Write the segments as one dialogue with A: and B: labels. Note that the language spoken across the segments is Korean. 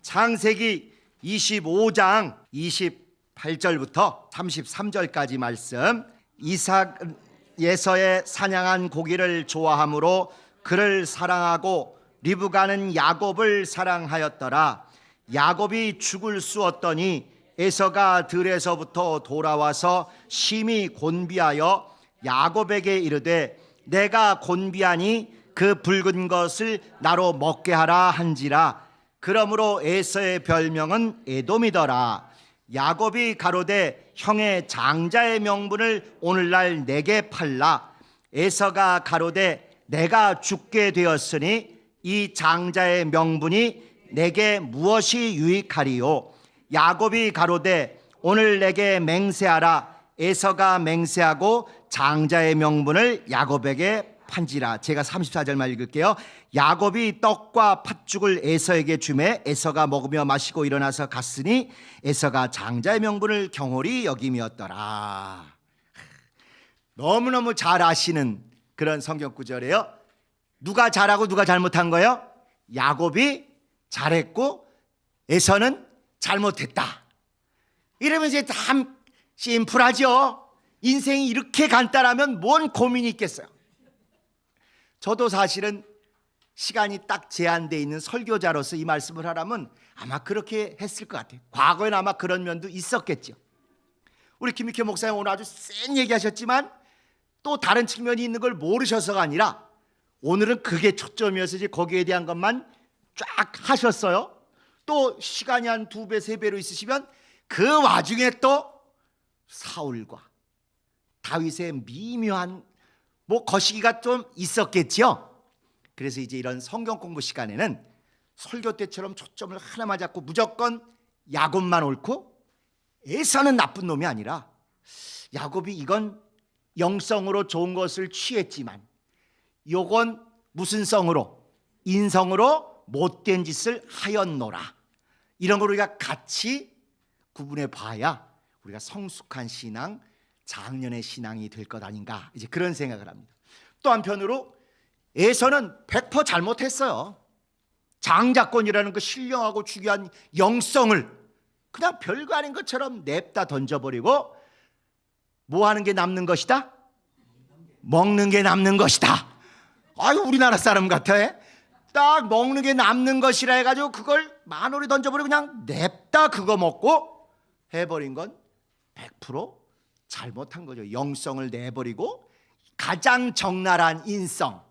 A: 창세기 25장 28절부터 33절까지 말씀. 이삭 예서의 사냥한 고기를 좋아하므로 그를 사랑하고 리브가는 야곱을 사랑하였더라. 야곱이 죽을 쑤었더니 에서가 들에서부터 돌아와서 심히 곤비하여 야곱에게 이르되 내가 곤비하니 그 붉은 것을 나로 먹게 하라 한지라. 그러므로 에서의 별명은 에돔이더라. 야곱이 가로되 형의 장자의 명분을 오늘날 내게 팔라. 에서가 가로되 내가 죽게 되었으니 이 장자의 명분이 내게 무엇이 유익하리요. 야곱이 가로되 오늘 내게 맹세하라. 에서가 맹세하고 장자의 명분을 야곱에게 판지라. 제가 34절만 읽을게요. 야곱이 떡과 팥죽을 에서에게 주매 에서가 먹으며 마시고 일어나서 갔으니 에서가 장자의 명분을 경홀히 여김이었더라. 너무너무 잘 아시는 그런 성경 구절이에요. 누가 잘하고 누가 잘못한 거예요? 야곱이 잘했고 에서는 잘못했다. 이러면 이제 참 심플하죠. 인생이 이렇게 간단하면 뭔 고민이 있겠어요. 저도 사실은 시간이 딱 제한되어 있는 설교자로서 이 말씀을 하라면 아마 그렇게 했을 것 같아요. 과거에는 아마 그런 면도 있었겠죠. 우리 김익회 목사님 오늘 아주 센 얘기하셨지만 또 다른 측면이 있는 걸 모르셔서가 아니라 오늘은 그게 초점이어서 이제 거기에 대한 것만 쫙 하셨어요. 또 시간이 한 2배, 3배로 있으시면 그 와중에 또 사울과 다윗의 미묘한 거시기가 좀 있었겠죠. 그래서 이제 이런 성경 공부 시간에는 설교 때처럼 초점을 하나만 잡고 무조건 야곱만 옳고 에서는 나쁜 놈이 아니라 야곱이 이건 영성으로 좋은 것을 취했지만 요건 무슨 성으로? 인성으로 못된 짓을 하였노라. 이런 걸 우리가 같이 구분해 봐야 우리가 성숙한 신앙, 장년의 신앙이 될 것 아닌가, 이제 그런 생각을 합니다. 또 한편으로 에서는 100% 잘못했어요. 장자권이라는 그 신령하고 중요한 영성을 그냥 별거 아닌 것처럼 냅다 던져버리고 뭐 하는 게 남는 것이다? 먹는 게 남는 것이다. 아유, 우리나라 사람 같아. 딱 먹는 게 남는 것이라 해가지고 그걸 만원에 던져버리고 그냥 냅다 그거 먹고 해버린 건 100% 잘못한 거죠. 영성을 내버리고 가장 적나라한 인성,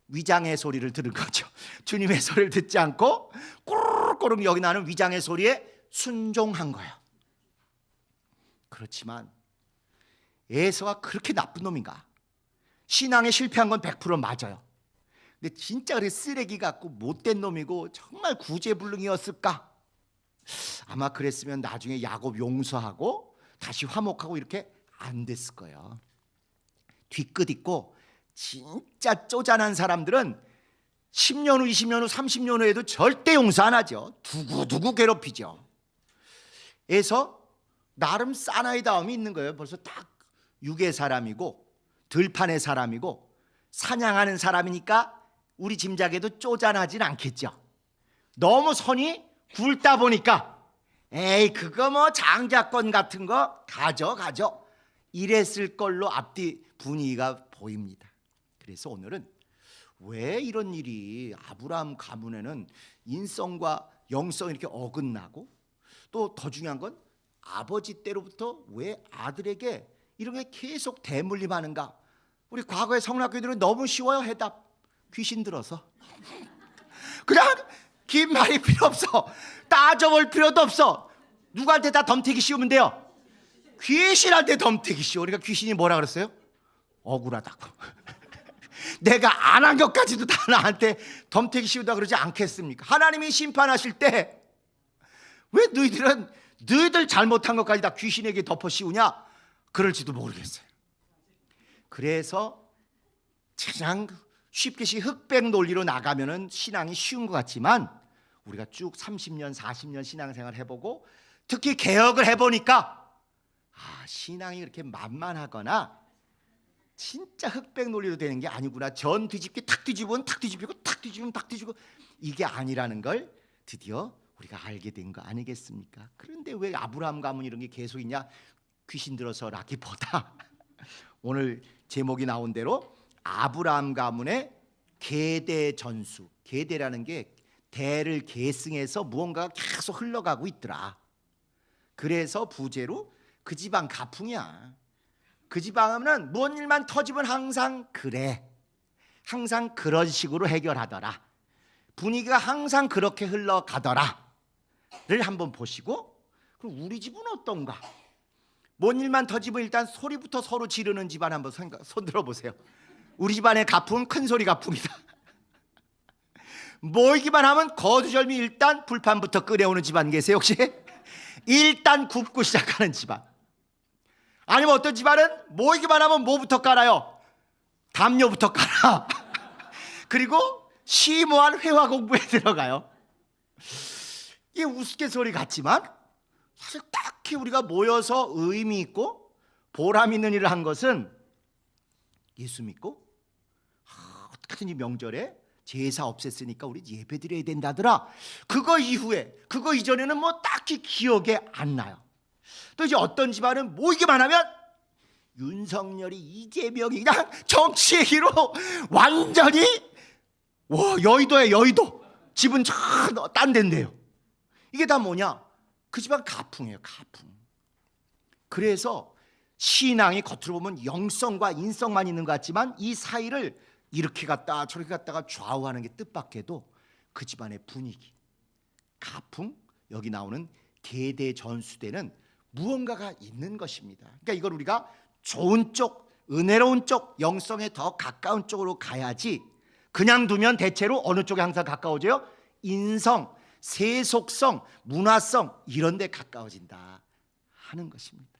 A: 위장의 소리를 들은 거죠. 주님의 소리를 듣지 않고 꼬르륵 여기 나는 위장의 소리에 순종한 거예요. 그렇지만 에서가 그렇게 나쁜 놈인가? 신앙에 실패한 건 100% 맞아요. 근데 진짜 그렇게 쓰레기 같고 못된 놈이고 정말 구제불능이었을까? 아마 그랬으면 나중에 야곱 용서하고 다시 화목하고 이렇게 안 됐을 거예요. 뒤끝 있고 진짜 쪼잔한 사람들은 10년 후, 20년 후, 30년 후에도 절대 용서 안 하죠. 두고두고 괴롭히죠. 에서 나름 사나이다움이 있는 거예요. 벌써 딱 육의 사람이고 들판의 사람이고 사냥하는 사람이니까 우리 짐작에도 쪼잔하진 않겠죠. 너무 선이 굵다 보니까 에이 그거 뭐 장자권 같은 거 가져 이랬을 걸로 앞뒤 분위기가 보입니다. 그래서 오늘은 왜 이런 일이 아브라함 가문에는 인성과 영성이 이렇게 어긋나고 또 더 중요한 건 아버지 때로부터 왜 아들에게 이런 게 계속 대물림하는가? 우리 과거의 성락교들은 너무 쉬워요. 해답. 귀신 들어서. 그냥 긴 말이 필요 없어. 따져볼 필요도 없어. 누구한테 다 덤태기 씌우면 돼요? 귀신한테 덤태기 씌워. 그러니까 귀신이 뭐라 그랬어요? 억울하다고. 내가 안 한 것까지도 다 나한테 덤태기 씌우다 그러지 않겠습니까? 하나님이 심판하실 때 왜 너희들은 너희들 잘못한 것까지 다 귀신에게 덮어 씌우냐? 그럴지도 모르겠어요. 그래서 그냥 쉽게 흑백 논리로 나가면은 신앙이 쉬운 것 같지만 우리가 쭉 30년, 40년 신앙생활 해보고 특히 개혁을 해보니까 신앙이 그렇게 만만하거나 진짜 흑백 논리로 되는 게 아니구나. 전 뒤집기 탁 뒤집으면 탁 뒤집히고 탁 뒤집으면 탁 뒤집고 이게 아니라는 걸 드디어 우리가 알게 된 거 아니겠습니까? 그런데 왜 아브라함 가문 이런 게 계속 있냐? 귀신 들어서라기보다 오늘 제목이 나온 대로 아브라함 가문의 계대 전수. 계대라는 게 대를 계승해서 무언가가 계속 흘러가고 있더라. 그래서 부제로 그 집안 가풍이야. 그 집안은 뭔 일만 터지면 항상 그래, 항상 그런 식으로 해결하더라, 분위기가 항상 그렇게 흘러가더라를 한번 보시고, 그럼 우리 집은 어떤가? 뭔 일만 터지면 일단 소리부터 서로 지르는 집안 한번 손 들어보세요. 우리 집안의 가풍은 큰 소리 가풍이다. 모이기만 하면 거두절미 일단 불판부터 끓여오는 집안 계세요 혹시? 일단 굽고 시작하는 집안. 아니면 어떤 집안은 모이기만 하면 뭐부터 깔아요? 담요부터 깔아. 그리고 심오한 회화 공부에 들어가요. 이게 우스갯소리 같지만 사실 딱히 우리가 모여서 의미 있고 보람 있는 일을 한 것은 예수 믿고 어떻게든지 명절에 제사 없앴으니까 우리 예배 드려야 된다더라. 그거 이후에, 그거 이전에는 뭐 딱히 기억에 안 나요. 또 이제 어떤 집안은 모이기만 하면 윤석열이, 이재명이 그냥 정치의 기로 완전히 여의도에 여의도, 집은 딴 데인데요. 이게 다 뭐냐? 그 집안 가풍이에요, 가풍. 그래서 신앙이 겉으로 보면 영성과 인성만 있는 것 같지만 이 사이를 이렇게 갔다 저렇게 갔다가 좌우하는 게 뜻밖에도 그 집안의 분위기, 가풍, 여기 나오는 계대전수대는 무언가가 있는 것입니다. 그러니까 이걸 우리가 좋은 쪽, 은혜로운 쪽, 영성에 더 가까운 쪽으로 가야지, 그냥 두면 대체로 어느 쪽에 항상 가까워져요? 인성, 세속성, 문화성 이런 데 가까워진다 하는 것입니다.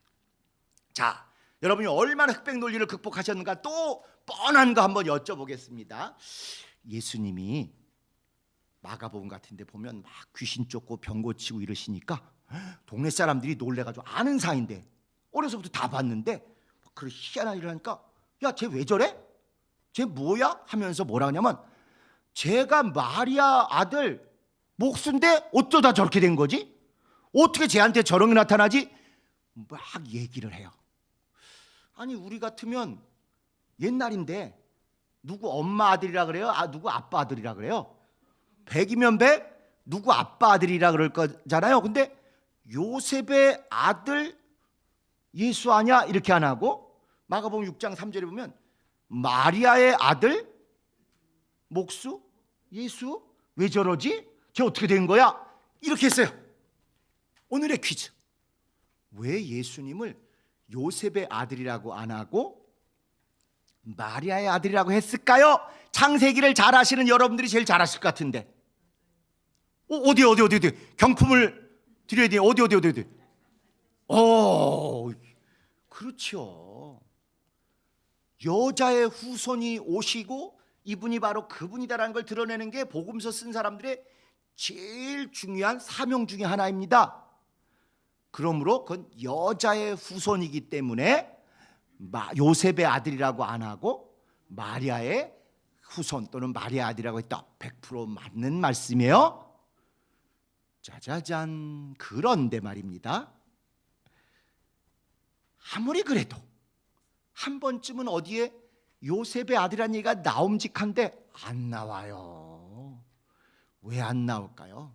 A: 자, 여러분이 얼마나 흑백 논리를 극복하셨는가 또 뻔한 거 한번 여쭤보겠습니다. 예수님이 마가복음 같은 데 보면 막 귀신 쫓고 병 고치고 이러시니까 동네 사람들이 놀래가지고, 아는 사이인데 어려서부터 다 봤는데 그런 희한한 일을 하니까, 야, 쟤 왜 저래? 쟤 뭐야? 하면서 뭐라 하냐면, 쟤가 마리아 아들 목수인데 어쩌다 저렇게 된 거지? 어떻게 쟤한테 저런 게 나타나지? 막 얘기를 해요. 아니, 우리 같으면 옛날인데 누구 엄마 아들이라 그래요? 누구 아빠 아들이라 그래요? 100이면 100, 누구 아빠 아들이라 그럴 거잖아요. 근데 요셉의 아들 예수 아니야? 이렇게 안 하고 마가복음 6장 3절에 보면 마리아의 아들 목수 예수, 왜 저러지? 쟤 어떻게 된 거야? 이렇게 했어요. 오늘의 퀴즈. 왜 예수님을 요셉의 아들이라고 안 하고 마리아의 아들이라고 했을까요? 창세기를 잘 아시는 여러분들이 제일 잘 아실 것 같은데. 어디 경품을 드려야 돼요. 어디 그렇죠. 여자의 후손이 오시고 이분이 바로 그분이다라는 걸 드러내는 게 복음서 쓴 사람들의 제일 중요한 사명 중에 하나입니다. 그러므로 그건 여자의 후손이기 때문에 요셉의 아들이라고 안 하고 마리아의 후손 또는 마리아 아들이라고 했다. 100% 맞는 말씀이에요. 짜자잔. 그런데 말입니다, 아무리 그래도 한 번쯤은 어디에 요셉의 아들이라는 얘기가 나옴직한데 안 나와요. 왜 안 나올까요?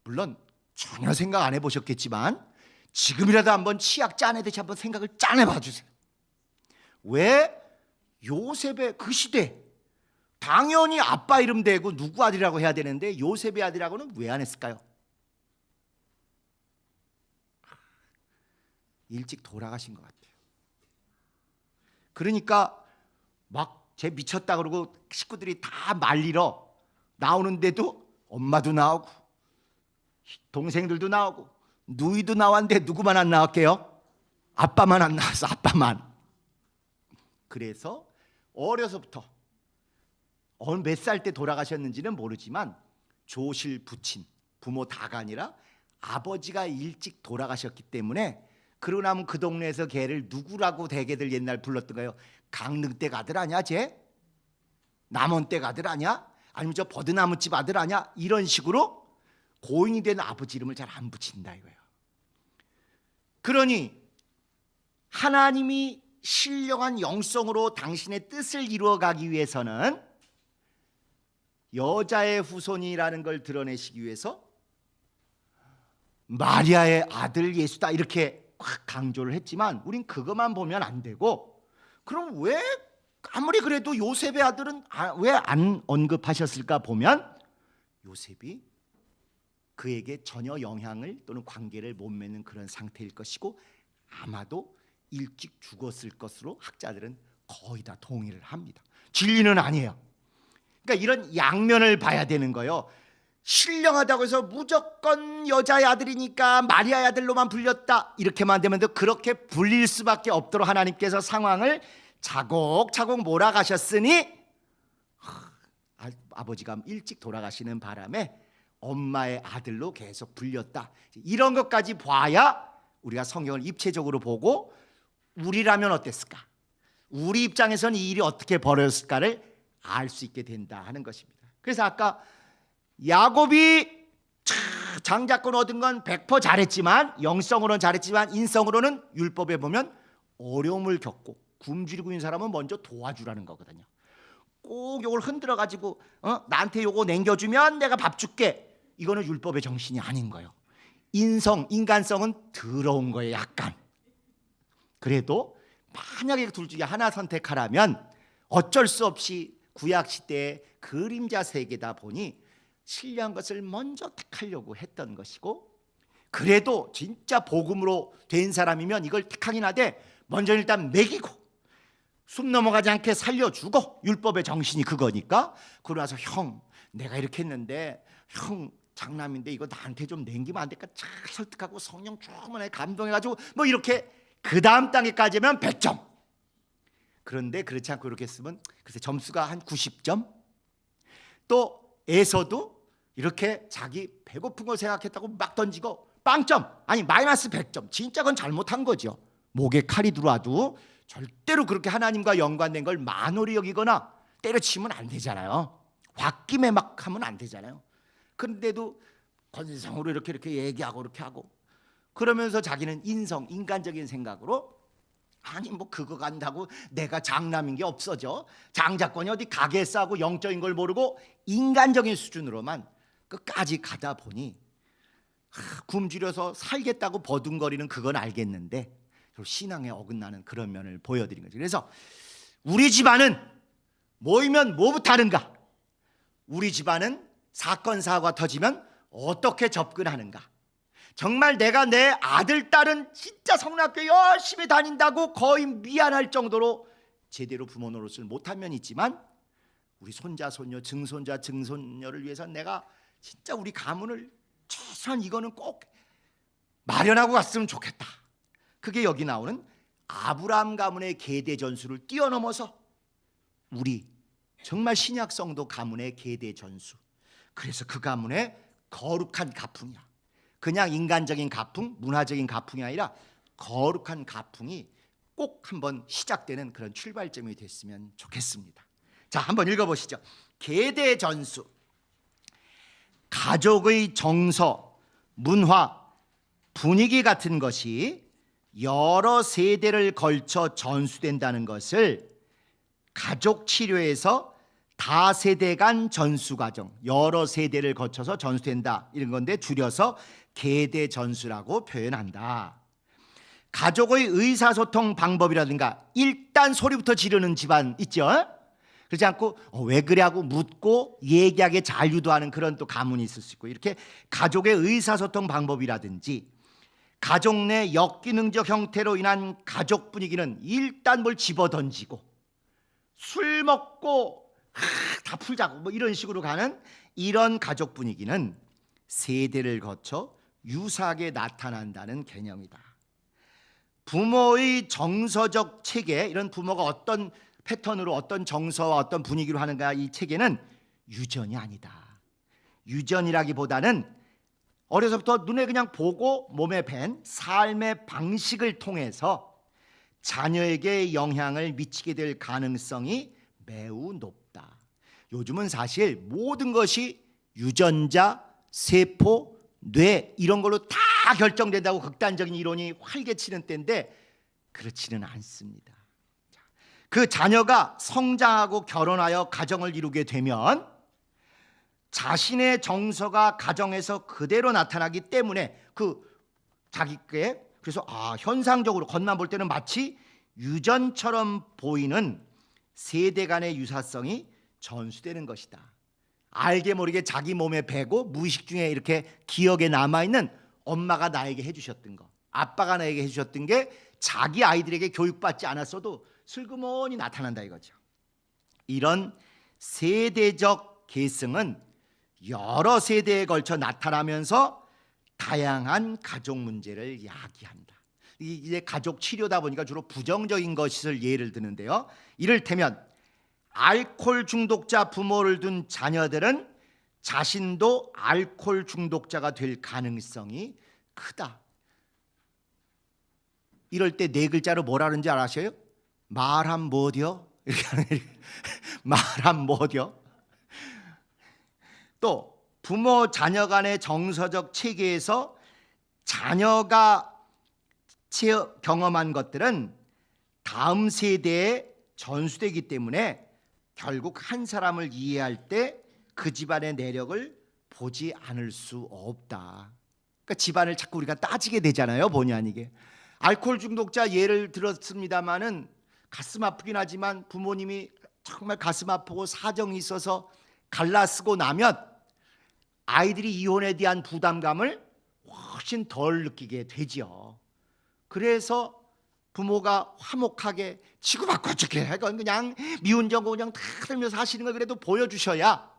A: 물론 전혀 생각 안 해보셨겠지만 지금이라도 한번 치약 짜내듯이 한번 생각을 짜내봐 주세요. 왜 요셉의 그 시대 당연히 아빠 이름 대고 누구 아들이라고 해야 되는데 요셉의 아들이라고는 왜 안 했을까요? 일찍 돌아가신 것 같아요. 그러니까 막 쟤 미쳤다 그러고 식구들이 다 말리러 나오는데도 엄마도 나오고 동생들도 나오고 누이도 나왔는데 누구만 안 나왔게요? 아빠만 안 나왔어. 아빠만. 그래서 어려서부터 몇 살 때 돌아가셨는지는 모르지만 조실 부친 부모 다가 아니라 아버지가 일찍 돌아가셨기 때문에, 그러고 나면 그 동네에서 걔를 누구라고 대개들 옛날 불렀던가요? 강릉댁 아들 아니야 쟤? 남원댁 아들 아니야? 아니면 저 버드나무집 아들 아냐, 이런 식으로 고인이 된 아버지 이름을 잘 안 붙인다 이거예요. 그러니 하나님이 신령한 영성으로 당신의 뜻을 이루어가기 위해서는 여자의 후손이라는 걸 드러내시기 위해서 마리아의 아들 예수다 이렇게 확 강조를 했지만, 우린 그것만 보면 안 되고, 그럼 왜 아무리 그래도 요셉의 아들은 왜 안 언급하셨을까 보면, 요셉이 그에게 전혀 영향을 또는 관계를 못 맺는 그런 상태일 것이고, 아마도 일찍 죽었을 것으로 학자들은 거의 다 동의를 합니다. 진리는 아니에요. 그러니까 이런 양면을 봐야 되는 거예요. 신령하다고 해서 무조건 여자의 아들이니까 마리아의 아들로만 불렸다 이렇게만 되면 그렇게 불릴 수밖에 없도록 하나님께서 상황을 차곡차곡 몰아가셨으니, 아버지가 일찍 돌아가시는 바람에 엄마의 아들로 계속 불렸다. 이런 것까지 봐야 우리가 성경을 입체적으로 보고 우리라면 어땠을까, 우리 입장에서는 이 일이 어떻게 벌어졌을까를 알 수 있게 된다 하는 것입니다. 그래서 아까 야곱이 장자권 얻은 건 100% 잘했지만, 영성으로는 잘했지만 인성으로는 율법에 보면 어려움을 겪고 굶주리고 있는 사람은 먼저 도와주라는 거거든요. 꼭 요걸 흔들어 가지고 나한테 요거 남겨주면 내가 밥 줄게, 이거는 율법의 정신이 아닌 거예요. 인간성은 더러운 거예요. 약간. 그래도 만약에 둘 중에 하나 선택하라면 어쩔 수 없이 구약 시대의 그림자 세계다 보니 신령한 것을 먼저 택하려고 했던 것이고, 그래도 진짜 복음으로 된 사람이면 이걸 택하긴 하되 먼저 일단 먹이고 숨 넘어가지 않게 살려주고, 율법의 정신이 그거니까. 그러고 나서 형, 내가 이렇게 했는데 형 장남인데 이거 나한테 좀 남기면 안 될까, 잘 설득하고 성령 충만하게 감동해가지고 뭐 이렇게 그 다음 단계까지면 100점. 그런데 그렇지 않고 이렇게 쓰면 글쎄 점수가 한 90점. 또 에서도 이렇게 자기 배고픈 걸 생각했다고 막 던지고 빵점, 아니 마이너스 100점. 진짜 그건 잘못한 거죠. 목에 칼이 들어와도 절대로 그렇게 하나님과 연관된 걸 만홀히 여기거나 때려치면 안 되잖아요. 홧김에 막 하면 안 되잖아요. 그런데도 건성으로 이렇게 얘기하고 이렇게 하고, 그러면서 자기는 인간적인 생각으로, 아니 뭐 그거 간다고 내가 장남인 게 없어져, 장자권이 어디 가게 싸고 영적인 걸 모르고 인간적인 수준으로만 끝까지 가다 보니 굶주려서 살겠다고 버둥거리는 그건 알겠는데 신앙에 어긋나는 그런 면을 보여드린 거죠. 그래서 우리 집안은 모이면 뭐부터 하는가, 우리 집안은 사건 사고가 터지면 어떻게 접근하는가, 정말 내가 내 아들 딸은 진짜 성락교회 열심히 다닌다고 거의 미안할 정도로 제대로 부모 노릇을 못한 면이 있지만, 우리 손자 손녀 증손자 증손녀를 위해서 내가 진짜 우리 가문을 최소한 이거는 꼭 마련하고 갔으면 좋겠다. 그게 여기 나오는 아브라함 가문의 계대 전수를 뛰어넘어서 우리 정말 신약 성도 가문의 계대 전수. 그래서 그 가문의 거룩한 가풍이야. 그냥 인간적인 가풍, 문화적인 가풍이 아니라 거룩한 가풍이 꼭 한번 시작되는 그런 출발점이 됐으면 좋겠습니다. 자, 한번 읽어보시죠. 계대 전수. 가족의 정서, 문화, 분위기 같은 것이 여러 세대를 걸쳐 전수된다는 것을 가족 치료에서 다세대 간 전수 과정, 여러 세대를 거쳐서 전수된다 이런 건데 줄여서 계대 전수라고 표현한다. 가족의 의사소통 방법이라든가, 일단 소리부터 지르는 집안 있죠? 그렇지 않고 왜 그래 하고 묻고 얘기하게 잘 유도하는 그런 또 가문이 있을 수 있고, 이렇게 가족의 의사소통 방법이라든지 가족 내 역기능적 형태로 인한 가족 분위기는 일단 뭘 집어던지고 술 먹고 다 풀자고 뭐 이런 식으로 가는 이런 가족 분위기는 세대를 거쳐 유사하게 나타난다는 개념이다. 부모의 정서적 체계, 이런 부모가 어떤 패턴으로 어떤 정서와 어떤 분위기로 하는가, 이 체계는 유전이 아니다. 유전이라기보다는 어려서부터 눈에 그냥 보고 몸에 밴 삶의 방식을 통해서 자녀에게 영향을 미치게 될 가능성이 매우 높다. 요즘은 사실 모든 것이 유전자, 세포, 뇌 이런 걸로 다 결정된다고 극단적인 이론이 활개치는 때인데 그렇지는 않습니다. 그 자녀가 성장하고 결혼하여 가정을 이루게 되면 자신의 정서가 가정에서 그대로 나타나기 때문에 자기께 그래서 현상적으로 겉만 볼 때는 마치 유전처럼 보이는 세대 간의 유사성이 전수되는 것이다. 알게 모르게 자기 몸에 배고 무의식 중에 이렇게 기억에 남아있는 엄마가 나에게 해주셨던 거, 아빠가 나에게 해주셨던 게 자기 아이들에게 교육받지 않았어도 슬그머니 나타난다 이거죠. 이런 세대적 계승은 여러 세대에 걸쳐 나타나면서 다양한 가족 문제를 야기한다. 이제 가족 치료다 보니까 주로 부정적인 것을 예를 드는데요. 이를테면 알코올 중독자 부모를 둔 자녀들은 자신도 알코올 중독자가 될 가능성이 크다. 이럴 때 네 글자로 뭐라 그러는지 아세요? 말함 못여? 이렇게 하는 말함 못여? 또 부모 자녀 간의 정서적 체계에서 자녀가 경험한 것들은 다음 세대에 전수되기 때문에 결국 한 사람을 이해할 때 그 집안의 내력을 보지 않을 수 없다. 그러니까 집안을 자꾸 우리가 따지게 되잖아요. 본의 아니게. 알코올 중독자 예를 들었습니다마는 가슴 아프긴 하지만 부모님이 정말 가슴 아프고 사정이 있어서 갈라쓰고 나면 아이들이 이혼에 대한 부담감을 훨씬 덜 느끼게 되지요. 그래서 부모가 화목하게 치고받고 어떻게 그냥 미운 정 그냥 다 들면서 하시는 걸 그래도 보여주셔야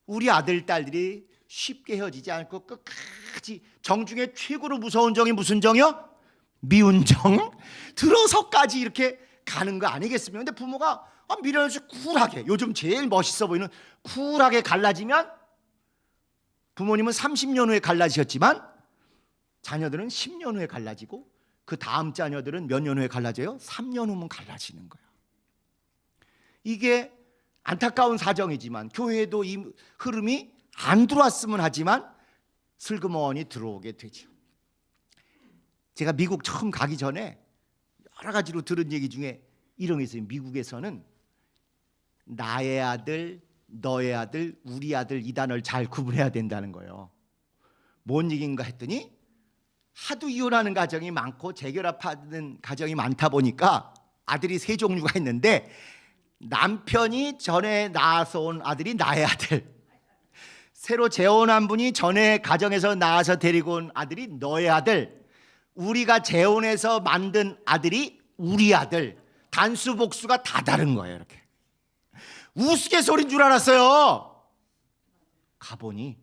A: 우리 아들 딸들이 쉽게 헤어지지 않고 끝까지 정 중에 최고로 무서운 정이 무슨 정이요? 미운 정 들어서까지 이렇게 가는 거 아니겠습니까? 근데 부모가 미련없이 쿨하게 요즘 제일 멋있어 보이는 쿨하게 갈라지면 부모님은 30년 후에 갈라지셨지만 자녀들은 10년 후에 갈라지고 그 다음 자녀들은 몇 년 후에 갈라져요? 3년 후면 갈라지는 거예요. 이게 안타까운 사정이지만 교회에도 이 흐름이 안 들어왔으면 하지만 슬그머니 들어오게 되죠. 제가 미국 처음 가기 전에 여러 가지로 들은 얘기 중에 이런 게 있어요. 미국에서는 나의 아들, 너의 아들, 우리 아들 이 단어를 잘 구분해야 된다는 거예요. 뭔 얘기인가 했더니 하도 이혼하는 가정이 많고 재결합하는 가정이 많다 보니까 아들이 세 종류가 있는데 남편이 전에 낳아서 온 아들이 나의 아들, 새로 재혼한 분이 전에 가정에서 낳아서 데리고 온 아들이 너의 아들, 우리가 재혼해서 만든 아들이 우리 아들, 단수 복수가 다 다른 거예요. 이렇게 우스갯소리인 줄 알았어요. 가보니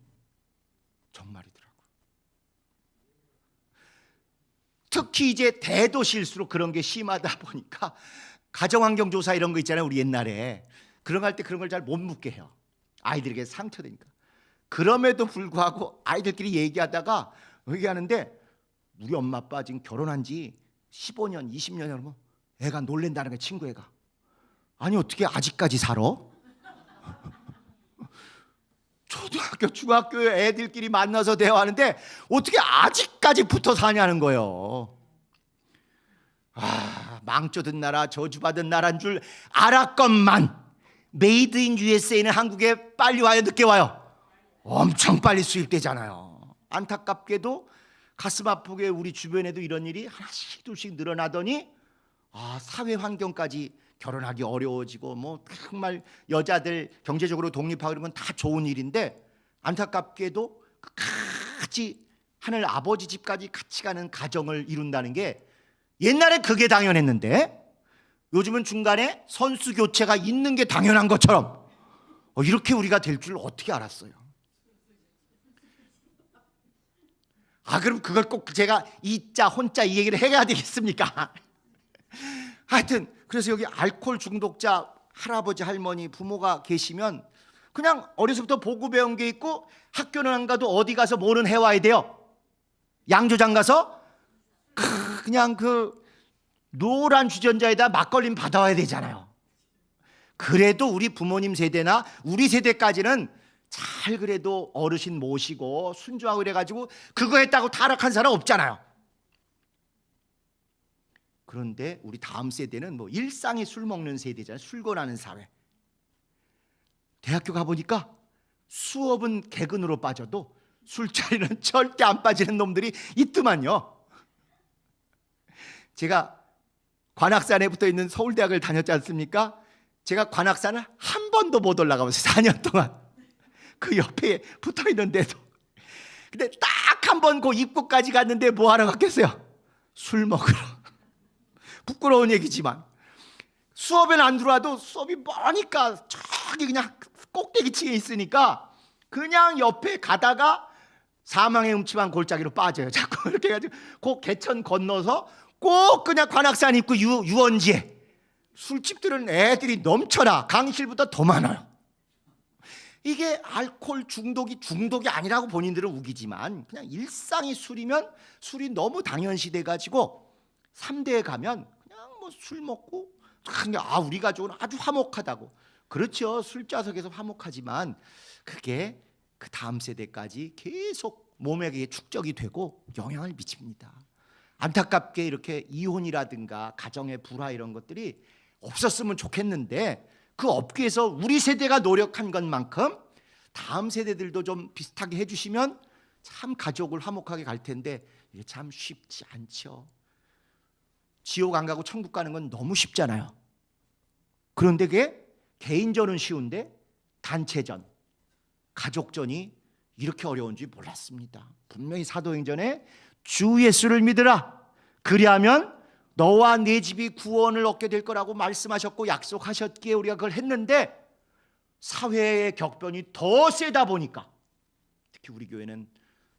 A: 정말이더라고. 특히 이제 대도시일수록 그런 게 심하다 보니까 가정환경조사 이런 거 있잖아요. 우리 옛날에 그런 거 할 때 그런 걸 잘 못 묻게 해요. 아이들에게 상처되니까. 그럼에도 불구하고 아이들끼리 얘기하다가 얘기하는데 우리 엄마 아빠 지금 결혼한 지 15년 20년이 넘으면 애가 놀랜다는 거야. 친구 애가. 아니 어떻게 아직까지 살아? 초등학교 중학교 애들끼리 만나서 대화하는데 어떻게 아직까지 붙어 사냐는 거예요. 망쳐든 나라 저주받은 나라인 줄 알았건만 메이드 인 USA는 한국에 빨리 와요 늦게 와요? 엄청 빨리 수입되잖아요. 안타깝게도 가슴 아프게 우리 주변에도 이런 일이 하나씩 둘씩 늘어나더니 사회 환경까지 결혼하기 어려워지고 뭐 정말 여자들 경제적으로 독립하고 이런 건 다 좋은 일인데 안타깝게도 같이 하늘 아버지 집까지 같이 가는 가정을 이룬다는 게 옛날엔 그게 당연했는데 요즘은 중간에 선수 교체가 있는 게 당연한 것처럼 이렇게 우리가 될 줄 어떻게 알았어요? 그럼 그걸 꼭 제가 이자 혼자 이 얘기를 해야 되겠습니까? 하여튼 그래서 여기 알코올 중독자 할아버지 할머니 부모가 계시면 그냥 어려서부터 보고 배운 게 있고 학교는 안 가도 어디 가서 뭐는 해와야 돼요. 양조장 가서 그냥 그 노란 주전자에다 막걸리 받아와야 되잖아요. 그래도 우리 부모님 세대나 우리 세대까지는 잘 그래도 어르신 모시고 순종하고 이래가지고 그거 했다고 타락한 사람 없잖아요. 그런데 우리 다음 세대는 뭐 일상이 술 먹는 세대잖아요. 술권하는 사회. 대학교 가보니까 수업은 개근으로 빠져도 술자리는 절대 안 빠지는 놈들이 있더만요. 제가 관악산에 붙어 있는 서울대학을 다녔지 않습니까? 제가 관악산을 한 번도 못 올라가봤어요. 4년 동안. 그 옆에 붙어 있는데도. 근데 딱 한 번 그 입구까지 갔는데 뭐 하러 갔겠어요? 술 먹으러. 부끄러운 얘기지만 수업엔 안 들어와도 수업이 머니까 저기 그냥 꼭대기층에 있으니까 그냥 옆에 가다가 사망의 음침한 골짜기로 빠져요. 자꾸 이렇게 해가지고 그 개천 건너서 꼭 그냥 관악산 입구 유원지에 술집들은 애들이 넘쳐나. 강실보다 더 많아요. 이게 알코올 중독이 아니라고 본인들은 우기지만 그냥 일상이 술이면 술이 너무 당연시 돼가지고 3대에 가면 그냥 뭐 술 먹고 그냥 우리 가족은 아주 화목하다고. 그렇죠. 술자석에서 화목하지만 그게 그 다음 세대까지 계속 몸에 축적이 되고 영향을 미칩니다. 안타깝게 이렇게 이혼이라든가 가정의 불화 이런 것들이 없었으면 좋겠는데 그 업계에서 우리 세대가 노력한 것만큼 다음 세대들도 좀 비슷하게 해주시면 참 가족을 화목하게 갈 텐데 이게 참 쉽지 않죠. 지옥 안 가고 천국 가는 건 너무 쉽잖아요. 그런데 그게 개인전은 쉬운데 단체전, 가족전이 이렇게 어려운지 몰랐습니다. 분명히 사도행전에 주 예수를 믿으라. 그리하면 너와 네 집이 구원을 얻게 될 거라고 말씀하셨고 약속하셨기에 우리가 그걸 했는데 사회의 격변이 더 세다 보니까 특히 우리 교회는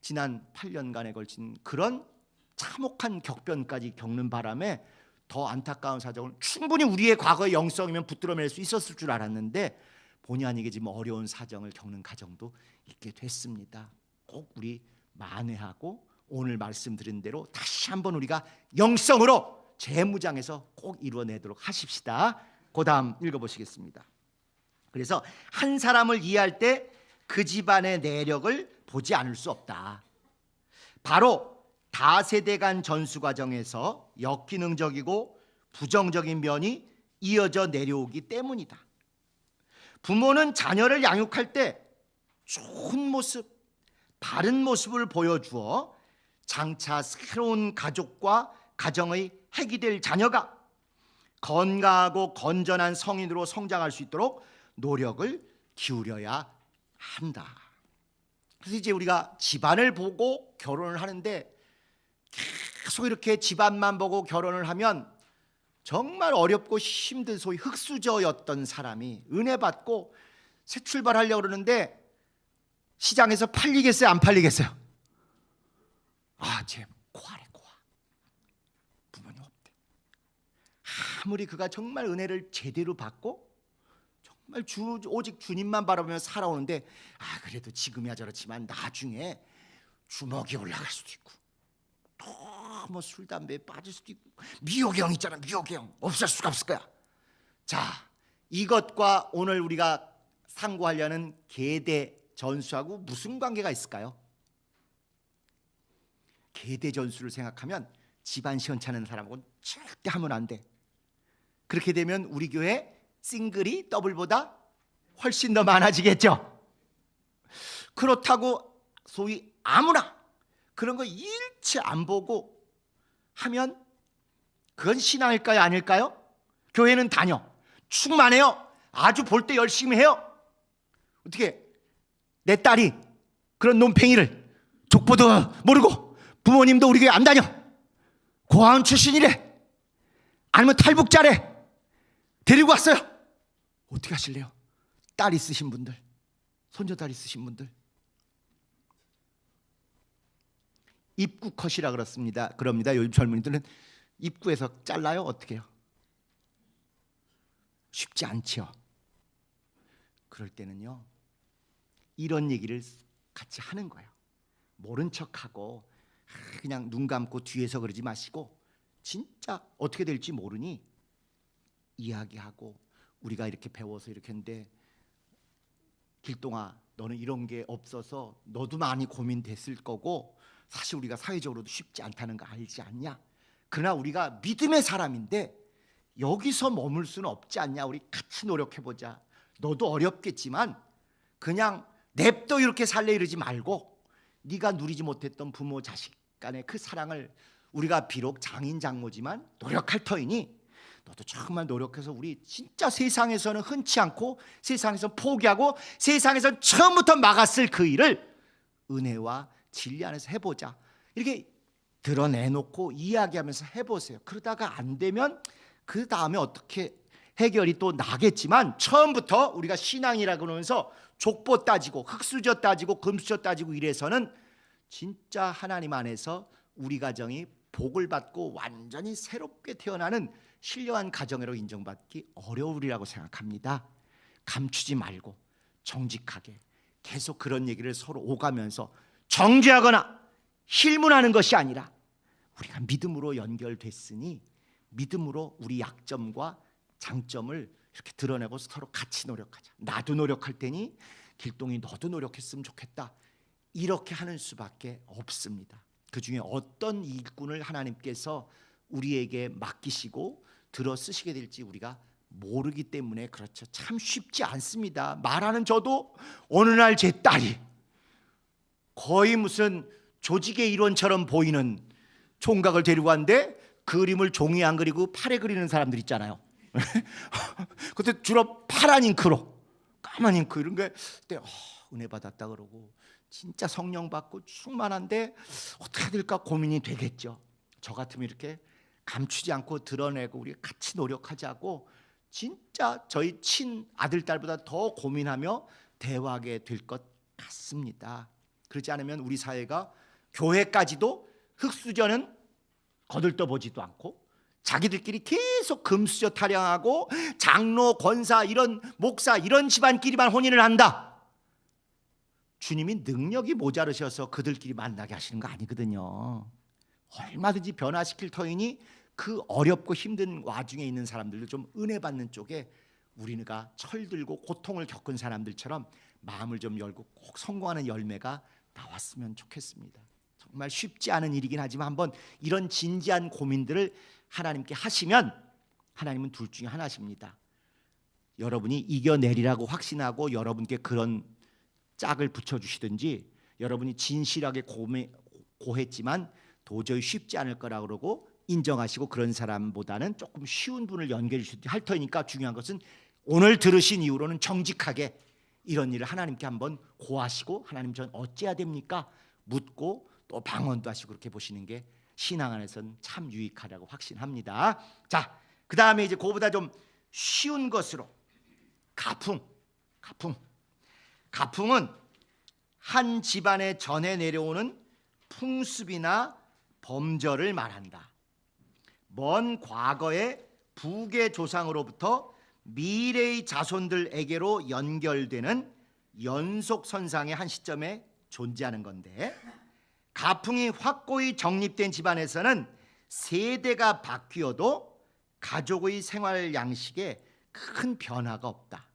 A: 지난 8년간에 걸친 그런 참혹한 격변까지 겪는 바람에 더 안타까운 사정을 충분히 우리의 과거의 영성이면 붙들어낼 수 있었을 줄 알았는데 본의 아니게 지금 어려운 사정을 겪는 가정도 있게 됐습니다. 꼭 우리 만회하고 오늘 말씀드린 대로 다시 한번 우리가 영성으로 재무장에서 꼭 이루어내도록 하십시다. 그 다음 읽어보시겠습니다. 그래서 한 사람을 이해할 때 그 집안의 내력을 보지 않을 수 없다. 바로 다세대 간 전수 과정에서 역기능적이고 부정적인 면이 이어져 내려오기 때문이다. 부모는 자녀를 양육할 때 좋은 모습, 바른 모습을 보여주어 장차 새로운 가족과 가정의 핵이 될 자녀가 건강하고 건전한 성인으로 성장할 수 있도록 노력을 기울여야 한다. 그래서 이제 우리가 집안을 보고 결혼을 하는데 계속 이렇게 집안만 보고 결혼을 하면 정말 어렵고 힘든 소위 흙수저였던 사람이 은혜 받고 새 출발하려고 그러는데 시장에서 팔리겠어요? 안 팔리겠어요? 제 고아래 고아. 부모님 없대. 아무리 그가 정말 은혜를 제대로 받고 정말 오직 주님만 바라보며 살아오는데 그래도 지금이야 저렇지만 나중에 주먹이 올라갈 수도 있고 뭐 술 담배에 빠질 수도 있고 미호경 있잖아. 미호경 없을 수가 없을 거야. 자, 이것과 오늘 우리가 상고하려는 계대 전수하고 무슨 관계가 있을까요? 계대 전수를 생각하면 집안 시원찮은 사람하고는 절대 하면 안 돼. 그렇게 되면 우리 교회 싱글이 더블보다 훨씬 더 많아지겠죠. 그렇다고 소위 아무나 그런 거 일체 안 보고 하면 그건 신앙일까요? 아닐까요? 교회는 다녀. 충만해요. 아주 볼 때 열심히 해요. 어떻게 내 딸이 그런 논팽이를 족보도 모르고 부모님도 우리 교회 안 다녀. 고아원 출신이래. 아니면 탈북자래. 데리고 왔어요. 어떻게 하실래요? 딸 있으신 분들, 손녀딸 있으신 분들. 입구 컷이라 그럽니다. 요즘 젊은이들은 입구에서 잘라요? 어떻게 해요? 쉽지 않죠. 그럴 때는요 이런 얘기를 같이 하는 거예요. 모른 척하고 그냥 눈 감고 뒤에서 그러지 마시고 진짜 어떻게 될지 모르니 이야기하고 우리가 이렇게 배워서 이렇게 했는데 길동아 너는 이런 게 없어서 너도 많이 고민됐을 거고 사실 우리가 사회적으로도 쉽지 않다는 거 알지 않냐? 그러나 우리가 믿음의 사람인데 여기서 머물 수는 없지 않냐? 우리 같이 노력해보자. 너도 어렵겠지만 그냥 냅둬 이렇게 살래 이러지 말고 네가 누리지 못했던 부모 자식 간의 그 사랑을 우리가 비록 장인 장모지만 노력할 터이니 너도 정말 노력해서 우리 진짜 세상에서는 흔치 않고 세상에서 포기하고 세상에서 처음부터 막았을 그 일을 은혜와 진리 안에서 해보자. 이렇게 드러내놓고 이야기하면서 해보세요. 그러다가 안 되면 그 다음에 어떻게 해결이 또 나겠지만 처음부터 우리가 신앙이라고 그러면서 족보 따지고 흙수저 따지고 금수저 따지고 이래서는 진짜 하나님 안에서 우리 가정이 복을 받고 완전히 새롭게 태어나는 신령한 가정으로 인정받기 어려우리라고 생각합니다. 감추지 말고 정직하게 계속 그런 얘기를 서로 오가면서 정죄하거나 힐문하는 것이 아니라 우리가 믿음으로 연결됐으니 믿음으로 우리 약점과 장점을 이렇게 드러내고 서로 같이 노력하자. 나도 노력할 테니 길동이 너도 노력했으면 좋겠다. 이렇게 하는 수밖에 없습니다. 그 중에 어떤 일꾼을 하나님께서 우리에게 맡기시고 들어 쓰시게 될지 우리가 모르기 때문에 그렇죠. 참 쉽지 않습니다. 말하는 저도 어느 날 제 딸이 거의 무슨 조직의 일원처럼 보이는 총각을 데리고 왔는데 그림을 종이에 안 그리고 팔에 그리는 사람들 있잖아요. 그때 주로 파란 잉크로 까만 잉크 이런 게 그때 은혜 받았다 그러고 진짜 성령 받고 충만한데 어떻게 해야 될까 고민이 되겠죠. 저 같으면 이렇게 감추지 않고 드러내고 우리 같이 노력하자고 진짜 저희 친 아들 딸보다 더 고민하며 대화하게 될 것 같습니다. 그렇지 않으면 우리 사회가 교회까지도 흙수저는 거들떠보지도 않고 자기들끼리 계속 금수저 타령하고 장로, 권사, 이런 목사 이런 집안끼리만 혼인을 한다. 주님이 능력이 모자르셔서 그들끼리 만나게 하시는 거 아니거든요. 얼마든지 변화시킬 터이니 그 어렵고 힘든 와중에 있는 사람들도 좀 은혜 받는 쪽에 우리가 철들고 고통을 겪은 사람들처럼 마음을 좀 열고 꼭 성공하는 열매가 나왔으면 좋겠습니다. 정말 쉽지 않은 일이긴 하지만 한번 이런 진지한 고민들을 하나님께 하시면 하나님은 둘 중에 하나십니다. 여러분이 이겨내리라고 확신하고 여러분께 그런 짝을 붙여주시든지 여러분이 진실하게 고했지만 도저히 쉽지 않을 거라고 그러고 인정하시고 그런 사람보다는 조금 쉬운 분을 연결해 주시든지 할 터이니까 중요한 것은 오늘 들으신 이후로는 정직하게 이런 일을 하나님께 한번 고하시고 하나님 전 어찌해야 됩니까? 묻고 또 방언도 하시고 그렇게 보시는 게 신앙 안에서는 참 유익하다고 확신합니다. 자, 그 다음에 이제 그거보다 좀 쉬운 것으로 가풍은 한 집안에 전해 내려오는 풍습이나 범절을 말한다. 먼 과거의 부계 조상으로부터 미래의 자손들에게로 연결되는 연속선상의 한 시점에 존재하는 건데 가풍이 확고히 정립된 집안에서는 세대가 바뀌어도 가족의 생활 양식에 큰 변화가 없다.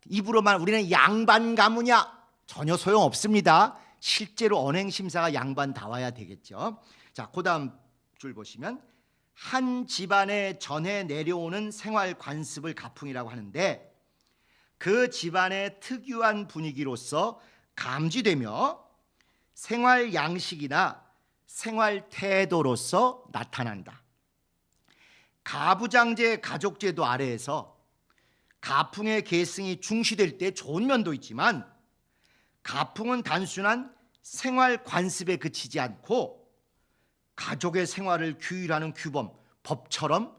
A: 입으로만 우리는 양반 가문이야 전혀 소용없습니다. 실제로 언행심사가 양반다워야 되겠죠. 자, 그 다음 줄 보시면 한 집안에 전해 내려오는 생활 관습을 가풍이라고 하는데 그 집안의 특유한 분위기로서 감지되며 생활 양식이나 생활 태도로서 나타난다. 가부장제 가족제도 아래에서 가풍의 계승이 중시될 때 좋은 면도 있지만 가풍은 단순한 생활 관습에 그치지 않고 가족의 생활을 규율하는 규범, 법처럼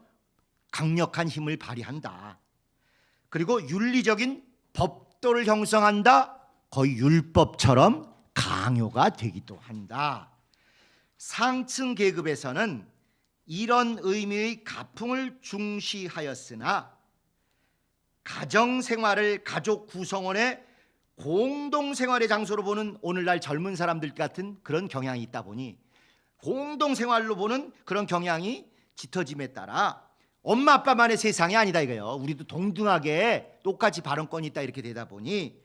A: 강력한 힘을 발휘한다. 그리고 윤리적인 법도를 형성한다. 거의 율법처럼 강요가 되기도 한다. 상층 계급에서는 이런 의미의 가풍을 중시하였으나 가정생활을 가족 구성원의 공동생활의 장소로 보는 오늘날 젊은 사람들 같은 그런 경향이 있다 보니 공동생활로 보는 그런 경향이 짙어짐에 따라 엄마 아빠만의 세상이 아니다 이거예요. 우리도 동등하게 똑같이 발언권이 있다 이렇게 되다 보니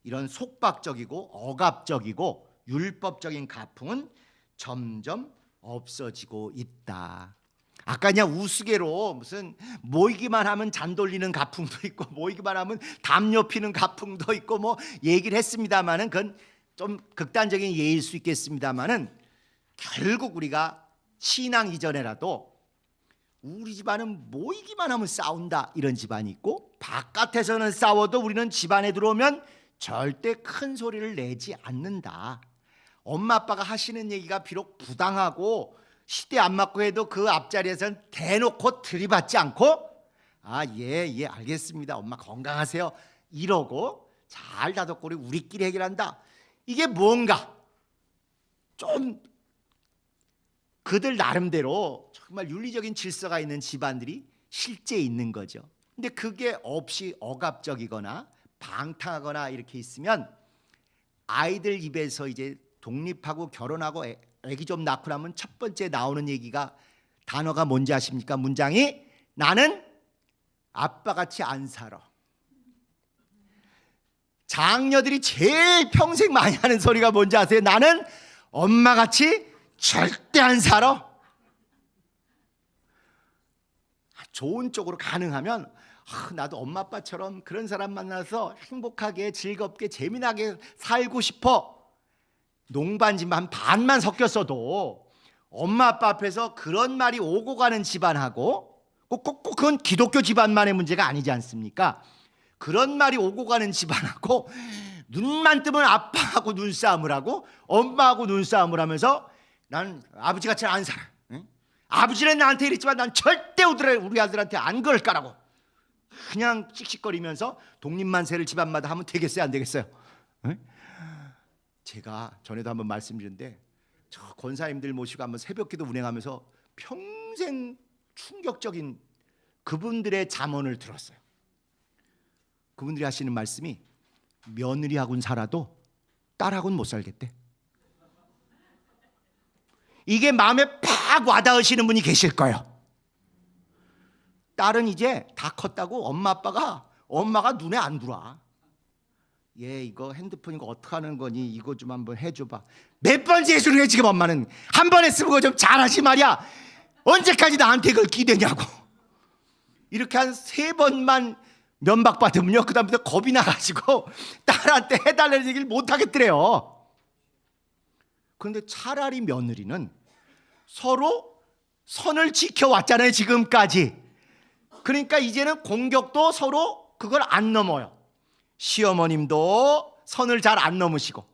A: 이런 속박적이고 억압적이고 율법적인 가풍은 점점 없어지고 있다. 아까 그냥 우스개로 무슨 모이기만 하면 잔 돌리는 가풍도 있고 모이기만 하면 담 옆이는 가풍도 있고 뭐 얘기를 했습니다마는 그건 좀 극단적인 예일 수 있겠습니다마는 결국 우리가 신앙 이전에라도 우리 집안은 모이기만 하면 싸운다 이런 집안이 있고 바깥에서는 싸워도 우리는 집안에 들어오면 절대 큰 소리를 내지 않는다. 엄마 아빠가 하시는 얘기가 비록 부당하고 시대 안 맞고 해도 그 앞자리에서는 대놓고 들이받지 않고 예 알겠습니다 엄마 건강하세요 이러고 잘 다독거리 우리끼리 해결한다. 이게 뭔가 좀 그들 나름대로 정말 윤리적인 질서가 있는 집안들이 실제 있는 거죠. 근데 그게 없이 억압적이거나 방탕하거나 이렇게 있으면 아이들 입에서 이제 독립하고 결혼하고 애기 좀 낳고 나면 첫 번째 나오는 얘기가 단어가 뭔지 아십니까? 문장이 나는 아빠같이 안 살아. 장녀들이 제일 평생 많이 하는 소리가 뭔지 아세요? 나는 엄마같이 절대 안 살아. 좋은 쪽으로 가능하면 나도 엄마 아빠처럼 그런 사람 만나서 행복하게 즐겁게 재미나게 살고 싶어. 농반지만 반만 섞였어도 엄마 아빠 앞에서 그런 말이 오고 가는 집안하고 꼭 그건 기독교 집안만의 문제가 아니지 않습니까? 그런 말이 오고 가는 집안하고 눈만 뜨면 아빠하고 눈싸움을 하고 엄마하고 눈싸움을 하면서 난 아버지같이 안 살아. 응? 아버지는 나한테 이랬지만 난 절대 우리 아들한테 안 그럴 거라고 그냥 씩씩거리면서 독립만세를 집안마다 하면 되겠어요 안 되겠어요? 응? 제가 전에도 한번 말씀드렸는데 저 권사님들 모시고 한번 새벽기도 운행하면서 평생 충격적인 그분들의 잠언을 들었어요. 그분들이 하시는 말씀이 며느리하고는 살아도 딸하고는 못 살겠대. 이게 마음에 팍 와닿으시는 분이 계실 거예요. 딸은 이제 다 컸다고 엄마가 눈에 안 들어와. 얘 이거 핸드폰 이거 어떻게 하는 거니? 이거 좀 한번 해줘봐. 몇 번째 해주는 게 지금 엄마는 한 번 했으면 그거 좀 잘하지 말이야. 언제까지 나한테 그걸 기대냐고. 이렇게 한 3번만 면박받으면요 그 다음부터 겁이 나가지고 딸한테 해달라는 얘기를 못 하겠더래요. 그런데 차라리 며느리는 서로 선을 지켜왔잖아요 지금까지. 그러니까 이제는 공격도 서로 그걸 안 넘어요. 시어머님도 선을 잘 안 넘으시고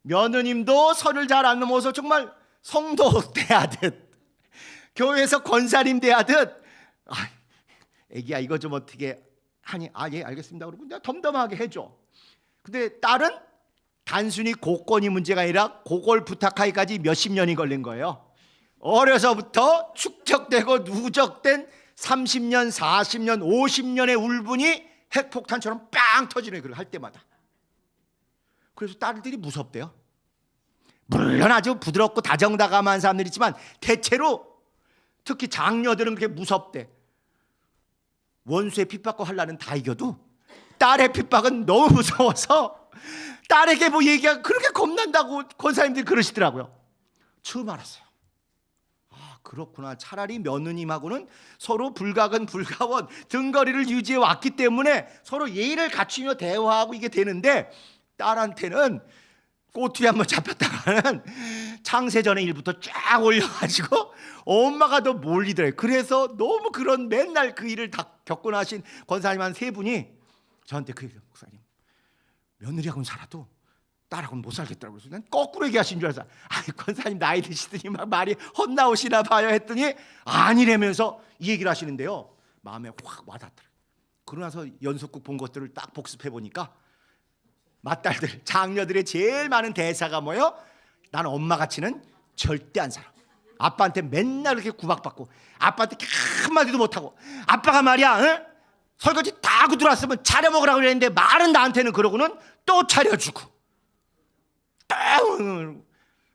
A: 며느님도 선을 잘 안 넘어서 정말 성도 대하듯 교회에서 권사님 대하듯 애기야 이거 좀 어떻게 하니? 예 알겠습니다 그러고 내가 덤덤하게 해줘. 근데 딸은 단순히 고건이 문제가 아니라 그걸 부탁하기까지 몇십 년이 걸린 거예요. 어려서부터 축적되고 누적된 30년 40년 50년의 울분이 핵폭탄처럼 빵 터지는 걸 할 때마다. 그래서 딸들이 무섭대요. 물론 아주 부드럽고 다정다감한 사람들이 있지만 대체로 특히 장녀들은 그렇게 무섭대. 원수의 핍박과 환난은 다 이겨도 딸의 핍박은 너무 무서워서 딸에게 뭐 얘기가 그렇게 겁난다고 권사님들이 그러시더라고요. 처음 알았어요. 그렇구나. 차라리 며느님하고는 서로 불가근 불가원 등거리를 유지해 왔기 때문에 서로 예의를 갖추며 대화하고 이게 되는데 딸한테는 꼬투리 한번 잡혔다가는 창세전의 일부터 쫙 올려가지고 엄마가 더 몰리더래요. 그래서 너무 그런 맨날 그 일을 다 겪고 나신 권사님 한 3분이 저한테 그 얘기를 목사님 며느리하고는 살아도 딸하고는 못 살겠더라고요. 그래서 난 거꾸로 얘기하신 줄 알았어. 권사님 나이 드시더니 막 말이 헛나오시나 봐요 했더니 아니라면서 이 얘기를 하시는데요. 마음에 확 와닿더라고요. 그러고 나서 연속극 본 것들을 딱 복습해 보니까 맏딸들, 장녀들의 제일 많은 대사가 뭐예요? 난 엄마같이는 절대 안 살아. 아빠한테 맨날 이렇게 구박받고 아빠한테 한마디도 못하고 아빠가 말이야 설거지 다 하고 들어왔으면 차려 먹으라고 그랬는데 말은 나한테는 그러고는 또 차려주고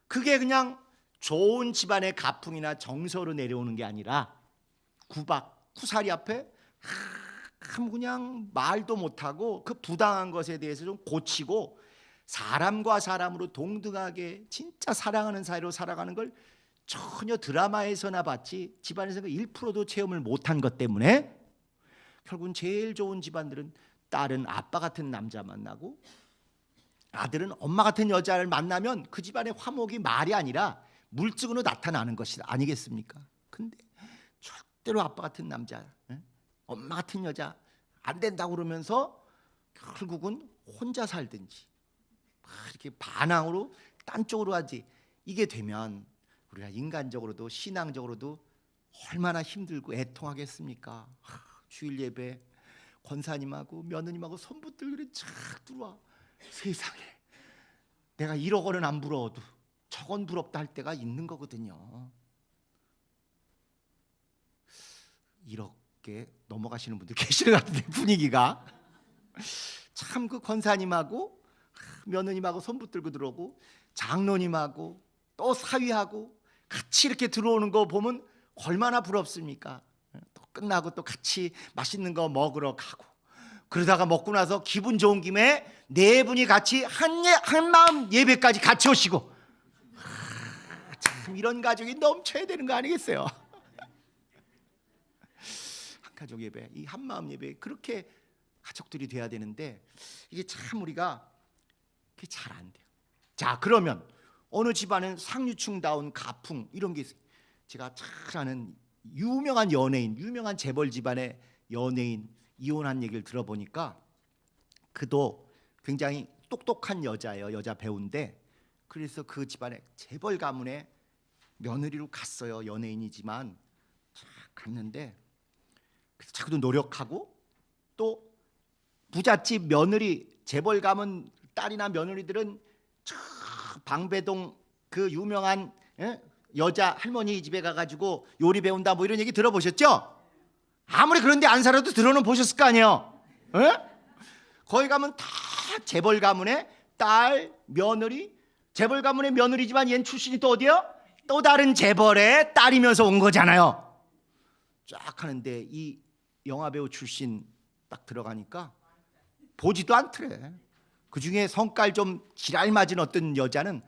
A: 그게 그냥 좋은 집안의 가풍이나 정서로 내려오는 게 아니라 구박, 구사리 앞에 그냥 말도 못하고 그 부당한 것에 대해서 좀 고치고 사람과 사람으로 동등하게 진짜 사랑하는 사이로 살아가는 걸 전혀 드라마에서나 봤지 집안에서 1%도 체험을 못한 것 때문에 결국은 제일 좋은 집안들은 딸은 아빠 같은 남자 만나고 아들은 엄마 같은 여자를 만나면 그 집안의 화목이 말이 아니라 물증으로 나타나는 것이 아니겠습니까? 근데 절대로 아빠 같은 남자, 엄마 같은 여자 안 된다고 그러면서 결국은 혼자 살든지 이렇게 반항으로 딴 쪽으로 하지. 이게 되면 우리가 인간적으로도 신앙적으로도 얼마나 힘들고 애통하겠습니까? 주일 예배 권사님하고 며느님하고 손붙들고 착 들어와. 세상에 내가 1억 원은 안 부러워도 저건 부럽다 할 때가 있는 거거든요. 이렇게 넘어가시는 분들 계시는 것 같은데 분위기가 참 그 권사님하고 며느님하고 손붙들고 들어오고 장로님하고 또 사위하고 같이 이렇게 들어오는 거 보면 얼마나 부럽습니까? 또 끝나고 또 같이 맛있는 거 먹으러 가고 그러다가 먹고 나서 기분 좋은 김에 네 분이 같이 한 마음 예배까지 같이 오시고 참 이런 가족이 넘쳐야 되는 거 아니겠어요? 한 가족 예배, 이 한 마음 예배 그렇게 가족들이 돼야 되는데 이게 참 우리가 그게 잘 안 돼요. 자, 그러면 어느 집안은 상류층다운 가풍 이런 게 있어요. 제가 잘 아는 유명한 연예인, 유명한 재벌 집안의 연예인 이혼한 얘기를 들어보니까 그도 굉장히 똑똑한 여자예요. 여자 배우인데 그래서 그 집안의 재벌 가문의 며느리로 갔어요. 연예인이지만 갔는데 자꾸도 노력하고 또 부잣집 며느리 재벌 가문 딸이나 며느리들은 저 방배동 그 유명한 여자 할머니 집에 가가지고 요리 배운다 뭐 이런 얘기 들어보셨죠? 아무리 그런데 안 살아도 들어는 보셨을 거 아니에요. 거기 가면 다 재벌 가문의 딸 며느리, 재벌 가문의 며느리지만 얜 출신이 또 어디요? 또 다른 재벌의 딸이면서 온 거잖아요. 쫙 하는데 이 영화배우 출신 딱 들어가니까 보지도 않더래. 그중에 성깔 좀 지랄맞은 어떤 여자는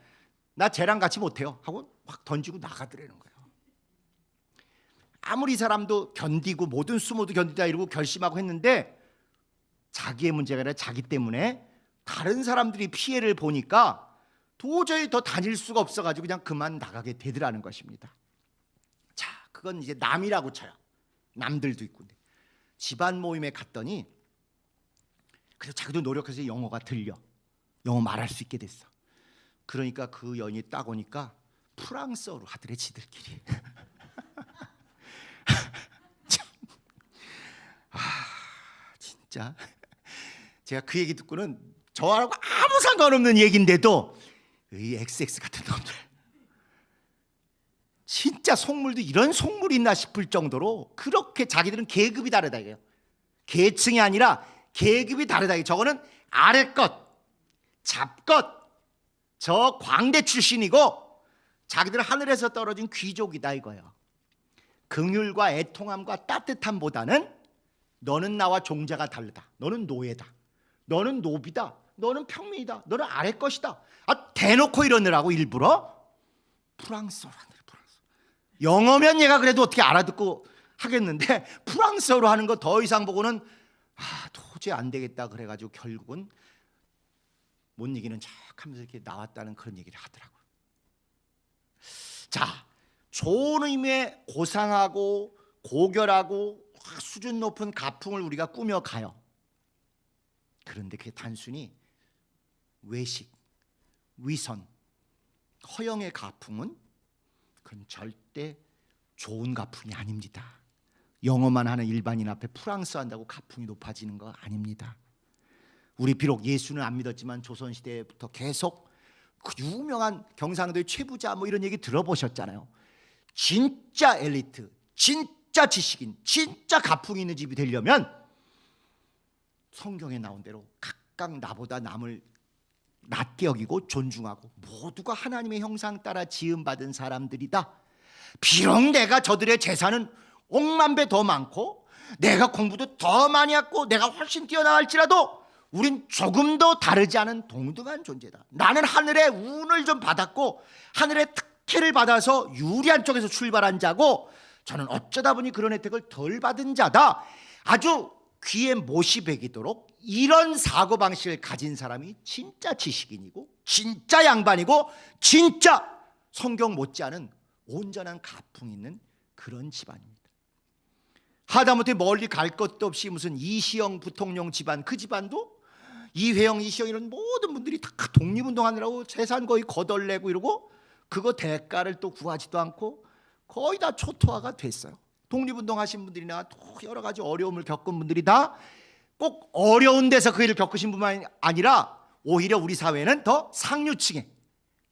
A: 나 쟤랑 같이 못해요 하고 확 던지고 나가더라는 거예요. 아무리 사람도 견디고 모든 수모도 견디다 이러고 결심하고 했는데 자기의 문제가 아니라 자기 때문에 다른 사람들이 피해를 보니까 도저히 더 다닐 수가 없어가지고 그냥 그만 나가게 되더라는 것입니다. 자, 그건 이제 남이라고 쳐요. 남들도 있고. 집안 모임에 갔더니 그래서 자기도 노력해서 영어가 들려. 영어 말할 수 있게 됐어. 그러니까 그 연이 딱 오니까 프랑스어로 하더래 지들끼리. 참. 진짜 제가 그 얘기 듣고는 저하고 아무 상관없는 얘기인데도 이 XX 같은 놈들 진짜 속물도 이런 속물이 있나 싶을 정도로 그렇게 자기들은 계급이 다르다 이게요. 계층이 아니라 계급이 다르다. 저거는 아래것, 잡것, 저 광대 출신이고 자기들은 하늘에서 떨어진 귀족이다 이거예요. 긍휼과 애통함과 따뜻함보다는 너는 나와 종자가 다르다. 너는 노예다. 너는 노비다. 너는 평민이다. 너는 아래것이다. 대놓고 이러느라고 일부러 프랑스어로 하는 프랑스어. 영어면 얘가 그래도 어떻게 알아듣고 하겠는데 프랑스어로 하는 거 더 이상 보고는 도저히 안 되겠다 그래가지고 결국은 못 이기는 척 하면서 이렇게 나왔다는 그런 얘기를 하더라고요. 자, 좋은 의미의 고상하고 고결하고 수준 높은 가풍을 우리가 꾸며가요. 그런데 그게 단순히 외식, 위선, 허영의 가풍은 그건 절대 좋은 가풍이 아닙니다. 영어만 하는 일반인 앞에 프랑스어 한다고 가풍이 높아지는 거 아닙니다. 우리 비록 예수는 안 믿었지만 조선시대부터 계속 그 유명한 경상도의 최부자 뭐 이런 얘기 들어보셨잖아요. 진짜 엘리트, 진짜 지식인, 진짜 가풍이 있는 집이 되려면 성경에 나온 대로 각각 나보다 남을 낮게 여기고 존중하고 모두가 하나님의 형상 따라 지음받은 사람들이다. 비록 내가 저들의 재산은 억만 배 더 많고 내가 공부도 더 많이 했고 내가 훨씬 뛰어나갈지라도 우린 조금 더 다르지 않은 동등한 존재다. 나는 하늘의 운을 좀 받았고 하늘의 특혜를 받아서 유리한 쪽에서 출발한 자고 저는 어쩌다 보니 그런 혜택을 덜 받은 자다. 아주 귀에 못이 배기도록 이런 사고방식을 가진 사람이 진짜 지식인이고 진짜 양반이고 진짜 성경 못지않은 온전한 가풍 있는 그런 집안입니다. 하다못해 멀리 갈 것도 없이 무슨 이시영 부통령 집안, 그 집안도 이회영, 이시영 이런 모든 분들이 다 독립운동하느라고 재산 거의 거덜내고 이러고 그거 대가를 또 구하지도 않고 거의 다 초토화가 됐어요. 독립운동하신 분들이나 또 여러 가지 어려움을 겪은 분들이 다 꼭 어려운 데서 그 일을 겪으신 분만 아니라 오히려 우리 사회는 더 상류층의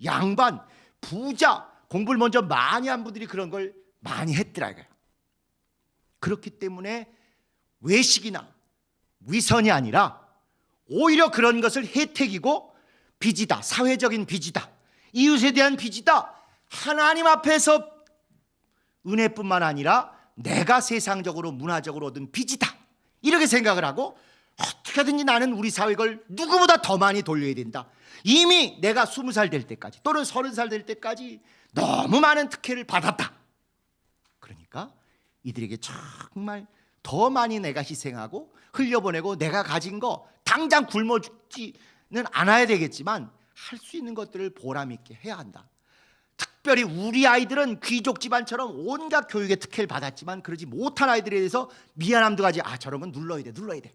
A: 양반, 부자, 공부를 먼저 많이 한 분들이 그런 걸 많이 했더라고요. 그렇기 때문에 외식이나 위선이 아니라 오히려 그런 것을 혜택이고 빚이다, 사회적인 빚이다, 이웃에 대한 빚이다, 하나님 앞에서 은혜뿐만 아니라 내가 세상적으로 문화적으로 얻은 빚이다, 이렇게 생각을 하고 어떻게든지 나는 우리 사회 걸 누구보다 더 많이 돌려야 된다. 이미 내가 20살 될 때까지 또는 30살 될 때까지 너무 많은 특혜를 받았다. 그러니까 이들에게 정말 더 많이 내가 희생하고 흘려보내고 내가 가진 거 당장 굶어 죽지는 않아야 되겠지만 할 수 있는 것들을 보람 있게 해야 한다. 특별히 우리 아이들은 귀족 집안처럼 온갖 교육의 특혜를 받았지만 그러지 못한 아이들에 대해서 미안함도 가지. 저런 건 눌러야 돼.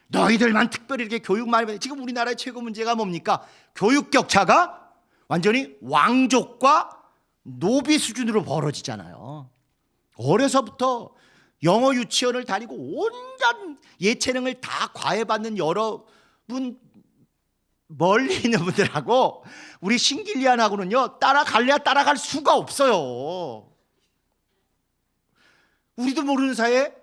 A: 너희들만 특별히 이렇게 교육 많이 받아. 지금 우리나라의 최고 문제가 뭡니까? 교육 격차가 완전히 왕족과 노비 수준으로 벌어지잖아요. 어려서부터 영어 유치원을 다니고 온갖 예체능을 다 과외받는 여러분, 멀리 있는 분들하고 우리 신길리안하고는요 따라갈래야 따라갈 수가 없어요. 우리도 모르는 사이에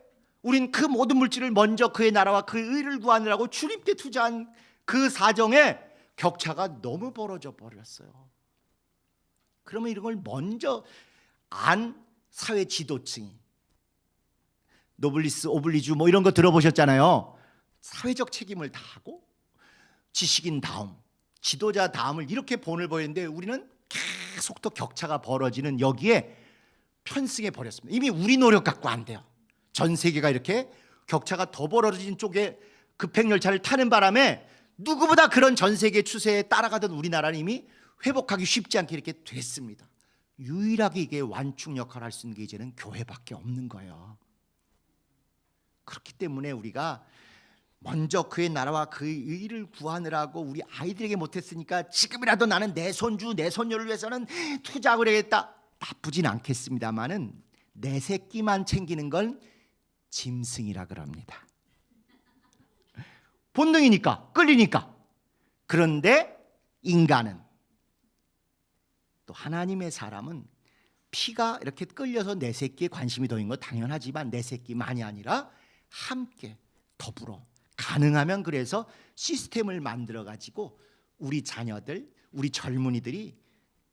A: 우린 그 모든 물질을 먼저 그의 나라와 그의 의를 구하느라고 주님 께 투자한 그 사정에 격차가 너무 벌어져 버렸어요. 그러면 이런 걸 먼저 안 사회 지도층이, 노블리스 오블리주 뭐 이런 거 들어보셨잖아요. 사회적 책임을 다하고 지식인 다음, 지도자 다음을 이렇게 본을 보이는데 우리는 계속 또 격차가 벌어지는 여기에 편승해 버렸습니다. 이미 우리 노력 갖고 안 돼요. 전 세계가 이렇게 격차가 더 벌어진 쪽에 급행열차를 타는 바람에 누구보다 그런 전 세계 추세에 따라가던 우리나라는 이미 회복하기 쉽지 않게 이렇게 됐습니다. 유일하게 이게 완충 역할을 할 수 있는 게 이제는 교회밖에 없는 거예요. 그렇기 때문에 우리가 먼저 그의 나라와 그의 의를 구하느라고 우리 아이들에게 못했으니까 지금이라도 나는 내 손주 내 손녀를 위해서는 투자를 해야겠다. 나쁘진 않겠습니다만은 내 새끼만 챙기는 건 짐승이라 그럽니다. 본능이니까, 끌리니까. 그런데 인간은, 또 하나님의 사람은 피가 이렇게 끌려서 내 새끼에 관심이 더 있는 건 당연하지만 내 새끼만이 아니라 함께 더불어 가능하면 그래서 시스템을 만들어 가지고 우리 자녀들, 우리 젊은이들이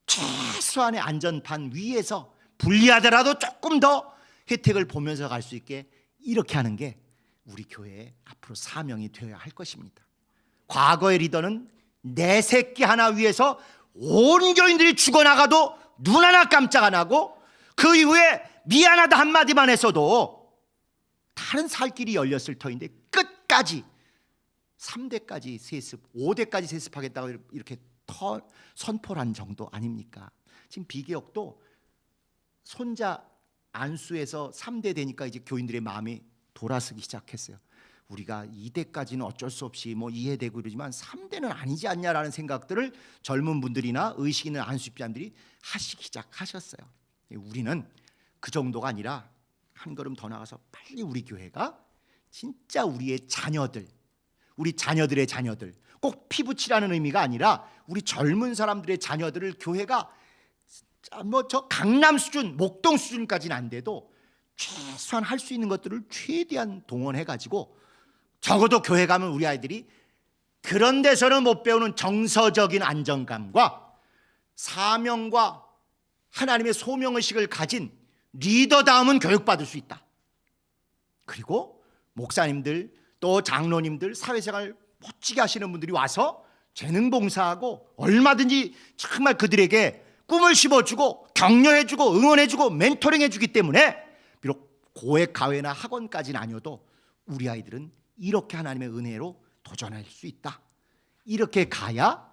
A: 최소한의 안전판 위에서 불리하더라도 조금 더 혜택을 보면서 갈 수 있게 이렇게 하는 게 우리 교회의 앞으로 사명이 되어야 할 것입니다. 과거의 리더는 내 새끼 하나 위해서 온 교인들이 죽어나가도 눈 하나 깜짝 안 하고 그 이후에 미안하다 한마디만 했어도 다른 살 길이 열렸을 터인데 끝까지 3대까지 세습, 5대까지 세습하겠다고 이렇게 선포를 한 정도 아닙니까? 지금 비개혁도 손자 안수에서 3대 되니까 이제 교인들의 마음이 돌아서기 시작했어요. 우리가 2대까지는 어쩔 수 없이 뭐 이해되고 이러지만 3대는 아니지 않냐라는 생각들을 젊은 분들이나 의식 있는 안수집자들이 하시기 시작하셨어요. 우리는 그 정도가 아니라 한 걸음 더 나가서 빨리 우리 교회가 진짜 우리의 자녀들, 우리 자녀들의 자녀들, 꼭 피부치라는 의미가 아니라 우리 젊은 사람들의 자녀들을 교회가 뭐 저 강남 수준, 목동 수준까지는 안 돼도 최소한 할 수 있는 것들을 최대한 동원해 가지고 적어도 교회 가면 우리 아이들이 그런 데서는 못 배우는 정서적인 안정감과 사명과 하나님의 소명의식을 가진 리더다움은 교육받을 수 있다. 그리고 목사님들 또 장로님들 사회생활 멋지게 하시는 분들이 와서 재능봉사하고 얼마든지 정말 그들에게 꿈을 심어주고 격려해주고 응원해주고 멘토링해주기 때문에 비록 고액 가회나 학원까지는 아니어도 우리 아이들은 이렇게 하나님의 은혜로 도전할 수 있다. 이렇게 가야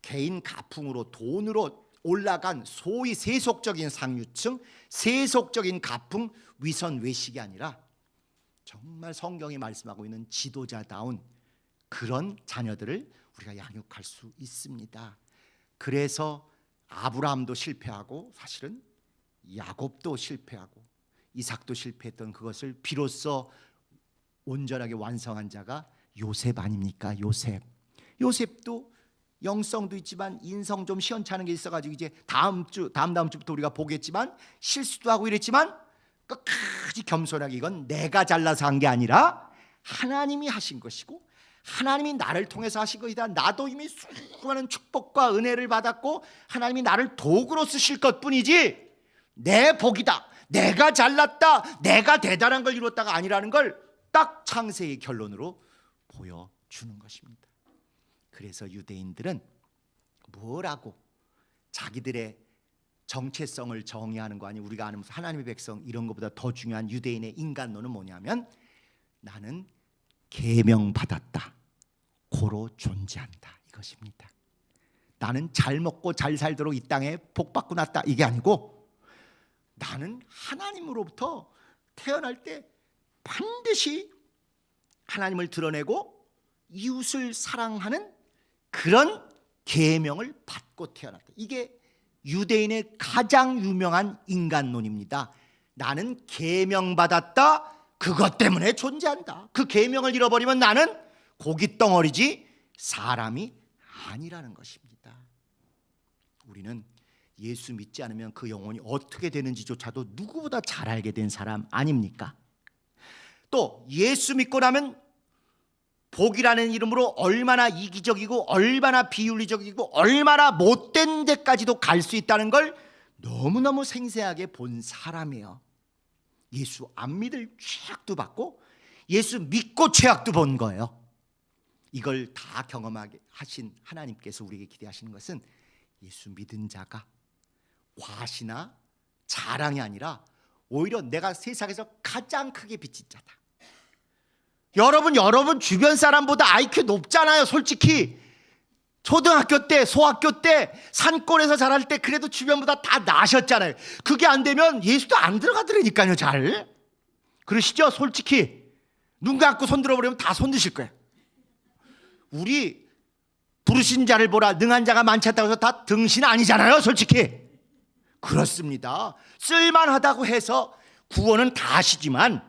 A: 개인 가풍으로 돈으로 올라간 소위 세속적인 상류층, 세속적인 가풍, 위선 외식이 아니라 정말 성경이 말씀하고 있는 지도자다운 그런 자녀들을 우리가 양육할 수 있습니다. 그래서 아브라함도 실패하고 사실은 야곱도 실패하고 이삭도 실패했던 그것을 비로소 온전하게 완성한 자가 요셉 아닙니까? 요셉도 영성도 있지만 인성 좀 시원찮은 게 있어가지고 이제 다음 주부터 우리가 보겠지만 실수도 하고 이랬지만 끝까지 겸손하게 이건 내가 잘나서 한 게 아니라 하나님이 하신 것이고 하나님이 나를 통해서 하신 것이다. 나도 이미 수많은 축복과 은혜를 받았고 하나님이 나를 도구로 쓰실 것뿐이지 내 복이다, 내가 잘났다, 내가 대단한 걸 이뤘다가 아니라는 걸 딱 창세의 결론으로 보여주는 것입니다. 그래서 유대인들은 뭐라고 자기들의 정체성을 정의하는 거 아니 우리가 아는 하나님의 백성 이런 것보다 더 중요한 유대인의 인간론은 뭐냐면 나는 계명받았다, 고로 존재한다 이것입니다. 나는 잘 먹고 잘 살도록 이 땅에 복 받고 났다 이게 아니고 나는 하나님으로부터 태어날 때 반드시 하나님을 드러내고 이웃을 사랑하는 그런 계명을 받고 태어났다. 이게 유대인의 가장 유명한 인간론입니다. 나는 계명받았다. 그것 때문에 존재한다. 그 계명을 잃어버리면 나는 고깃덩어리지 사람이 아니라는 것입니다. 우리는 예수 믿지 않으면 그 영혼이 어떻게 되는지조차도 누구보다 잘 알게 된 사람 아닙니까? 또 예수 믿고 나면 복이라는 이름으로 얼마나 이기적이고 얼마나 비윤리적이고 얼마나 못된 데까지도 갈 수 있다는 걸 너무너무 생생하게 본 사람이에요. 예수 안 믿을 죄악도 받고 예수 믿고 죄악도 본 거예요. 이걸 다 경험하게 하신 하나님께서 우리에게 기대하시는 것은 예수 믿은 자가 과시나 자랑이 아니라 오히려 내가 세상에서 가장 크게 비친 자다. 여러분 주변 사람보다 IQ 높잖아요. 솔직히 초등학교 때 소학교 때 산골에서 자랄 때 그래도 주변보다 다 나셨잖아요. 그게 안 되면 예수도 안 들어가더라니까요. 잘 그러시죠? 솔직히 눈 감고 손 들어버리면 다 손 드실 거예요. 우리 부르신 자를 보라 능한 자가 많지 않다고 해서 다 등신 아니잖아요. 솔직히 그렇습니다. 쓸만하다고 해서 구원은 다 하시지만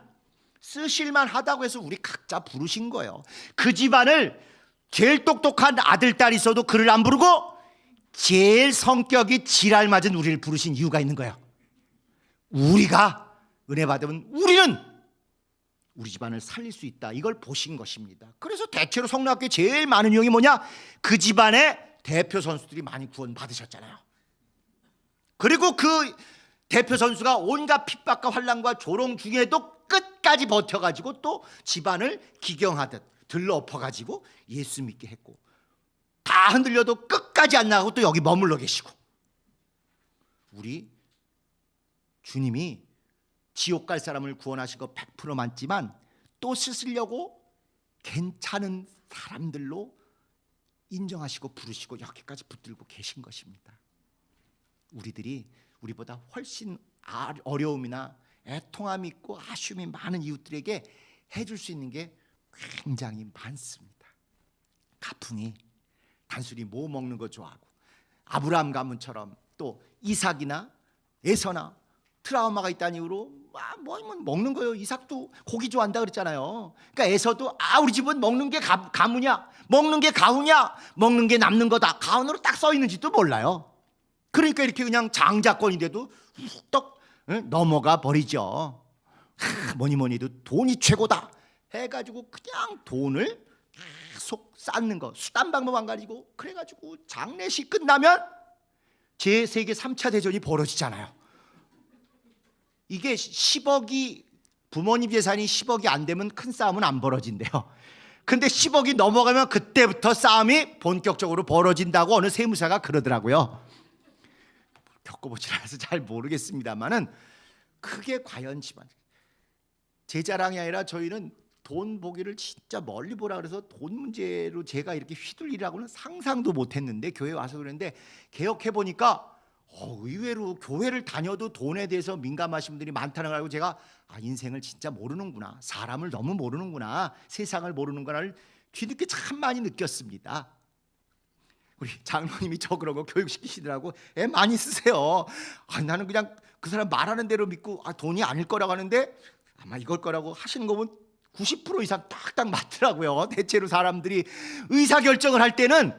A: 쓰실만 하다고 해서 우리 각자 부르신 거예요. 그 집안을 제일 똑똑한 아들, 딸이 있어도 그를 안 부르고 제일 성격이 지랄 맞은 우리를 부르신 이유가 있는 거예요. 우리가 은혜 받으면 우리는 우리 집안을 살릴 수 있다. 이걸 보신 것입니다. 그래서 대체로 성령학교에 제일 많은 이용이 뭐냐? 그 집안의 대표 선수들이 많이 구원 받으셨잖아요. 그리고 그 대표 선수가 온갖 핍박과 환난과 조롱 중에도 끝까지 버텨가지고 또 집안을 기경하듯 들러엎어가지고 예수 믿게 했고 다 흔들려도 끝까지 안 나가고 또 여기 머물러 계시고 우리 주님이 지옥 갈 사람을 구원하신 거 100% 맞지만 또 쓰시려고 괜찮은 사람들로 인정하시고 부르시고 여기까지 붙들고 계신 것입니다. 우리들이 우리보다 훨씬 어려움이나 애통함이 있고 아쉬움이 많은 이웃들에게 해줄 수 있는 게 굉장히 많습니다. 가풍이 단순히 뭐 먹는 거 좋아하고 아브라함 가문처럼 또 이삭이나 에서나 트라우마가 있다는 이유로 뭐 먹는 거예요. 이삭도 고기 좋아한다 그랬잖아요. 그러니까 에서도 우리 집은 먹는 게 가문이야, 먹는 게 가훈이야, 먹는 게 남는 거다. 가훈으로 딱 써 있는지도 몰라요. 그러니까 이렇게 그냥 장자권인데도 훌떡 넘어가 버리죠. 뭐니 해도 돈이 최고다 해가지고 그냥 돈을 계속 쌓는 거, 수단 방법 안 가지고 그래가지고 장례식 끝나면 제3차 대전이 벌어지잖아요. 이게 10억이 부모님 재산이 10억이 안 되면 큰 싸움은 안 벌어진대요. 근데 10억이 넘어가면 그때부터 싸움이 본격적으로 벌어진다고 어느 세무사가 그러더라고요. 겪어보지 않아서 잘 모르겠습니다만은 그게 과연 집안, 제 자랑이 아니라 저희는 돈 보기를 진짜 멀리 보라 그래서 돈 문제로 제가 이렇게 휘둘리라고는 상상도 못했는데 교회 와서 그랬는데 개혁해 보니까 의외로 교회를 다녀도 돈에 대해서 민감하신 분들이 많다는 걸 알고 제가 인생을 진짜 모르는구나, 사람을 너무 모르는구나, 세상을 모르는구나를 뒤늦게 참 많이 느꼈습니다. 우리 장로님이 저 그런 거 교육시키시더라고. 애 많이 쓰세요. 나는 그냥 그 사람 말하는 대로 믿고 돈이 아닐 거라고 하는데 아마 이걸 거라고 하시는 거 보면 90% 이상 딱딱 맞더라고요. 대체로 사람들이 의사결정을 할 때는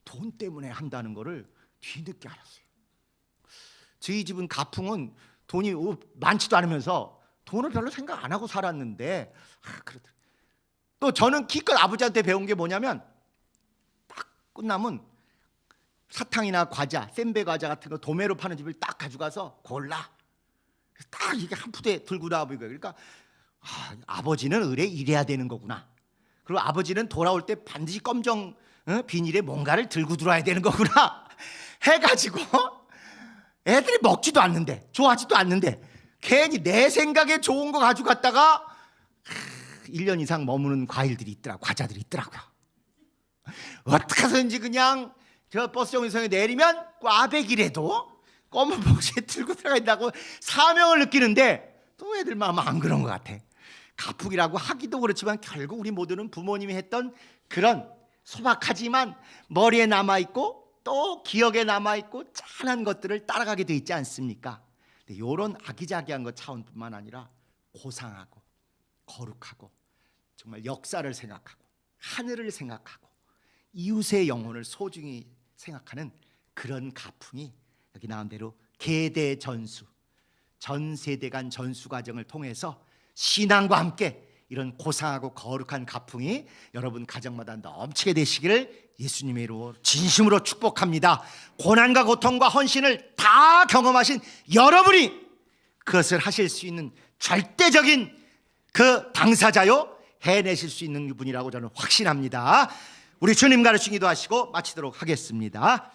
A: 돈 때문에 한다는 거를 뒤늦게 알았어요. 저희 집은 가풍은 돈이 많지도 않으면서 돈을 별로 생각 안 하고 살았는데 그러더라고요. 또 저는 기껏 아버지한테 배운 게 뭐냐면 딱 끝나면 사탕이나 과자, 샌베 과자 같은 거 도매로 파는 집을 딱 가져가서 골라. 딱 이게 한 푸대 들고 나와보고 그러니까 아버지는 의뢰 이래야 되는 거구나. 그리고 아버지는 돌아올 때 반드시 검정 비닐에 뭔가를 들고 들어와야 되는 거구나 해가지고 애들이 먹지도 않는데 좋아하지도 않는데 괜히 내 생각에 좋은 거 가져갔다가 1년 이상 머무는 과일들이 있더라고, 과자들이 있더라고요. 어떻게 해서든지 그냥 저 버스 정류장에 내리면 꽈배기라도 검은 봉지에 들고 들어가야 된다고 사명을 느끼는데 또 애들 마음 안 그런 것 같아. 가풍이라고 하기도 그렇지만 결국 우리 모두는 부모님이 했던 그런 소박하지만 머리에 남아있고 또 기억에 남아있고 짠한 것들을 따라가게 돼 있지 않습니까? 이런 아기자기한 것 차원뿐만 아니라 고상하고 거룩하고 정말 역사를 생각하고 하늘을 생각하고 이웃의 영혼을 소중히 생각하는 그런 가풍이 여기 나온 대로 계대전수, 전 세대 간 전수 과정을 통해서 신앙과 함께 이런 고상하고 거룩한 가풍이 여러분 가정마다 넘치게 되시기를 예수님의 이름으로 진심으로 축복합니다. 고난과 고통과 헌신을 다 경험하신 여러분이 그것을 하실 수 있는 절대적인 그 당사자요, 해내실 수 있는 분이라고 저는 확신합니다. 우리 주님 가르치기도 하시고 마치도록 하겠습니다.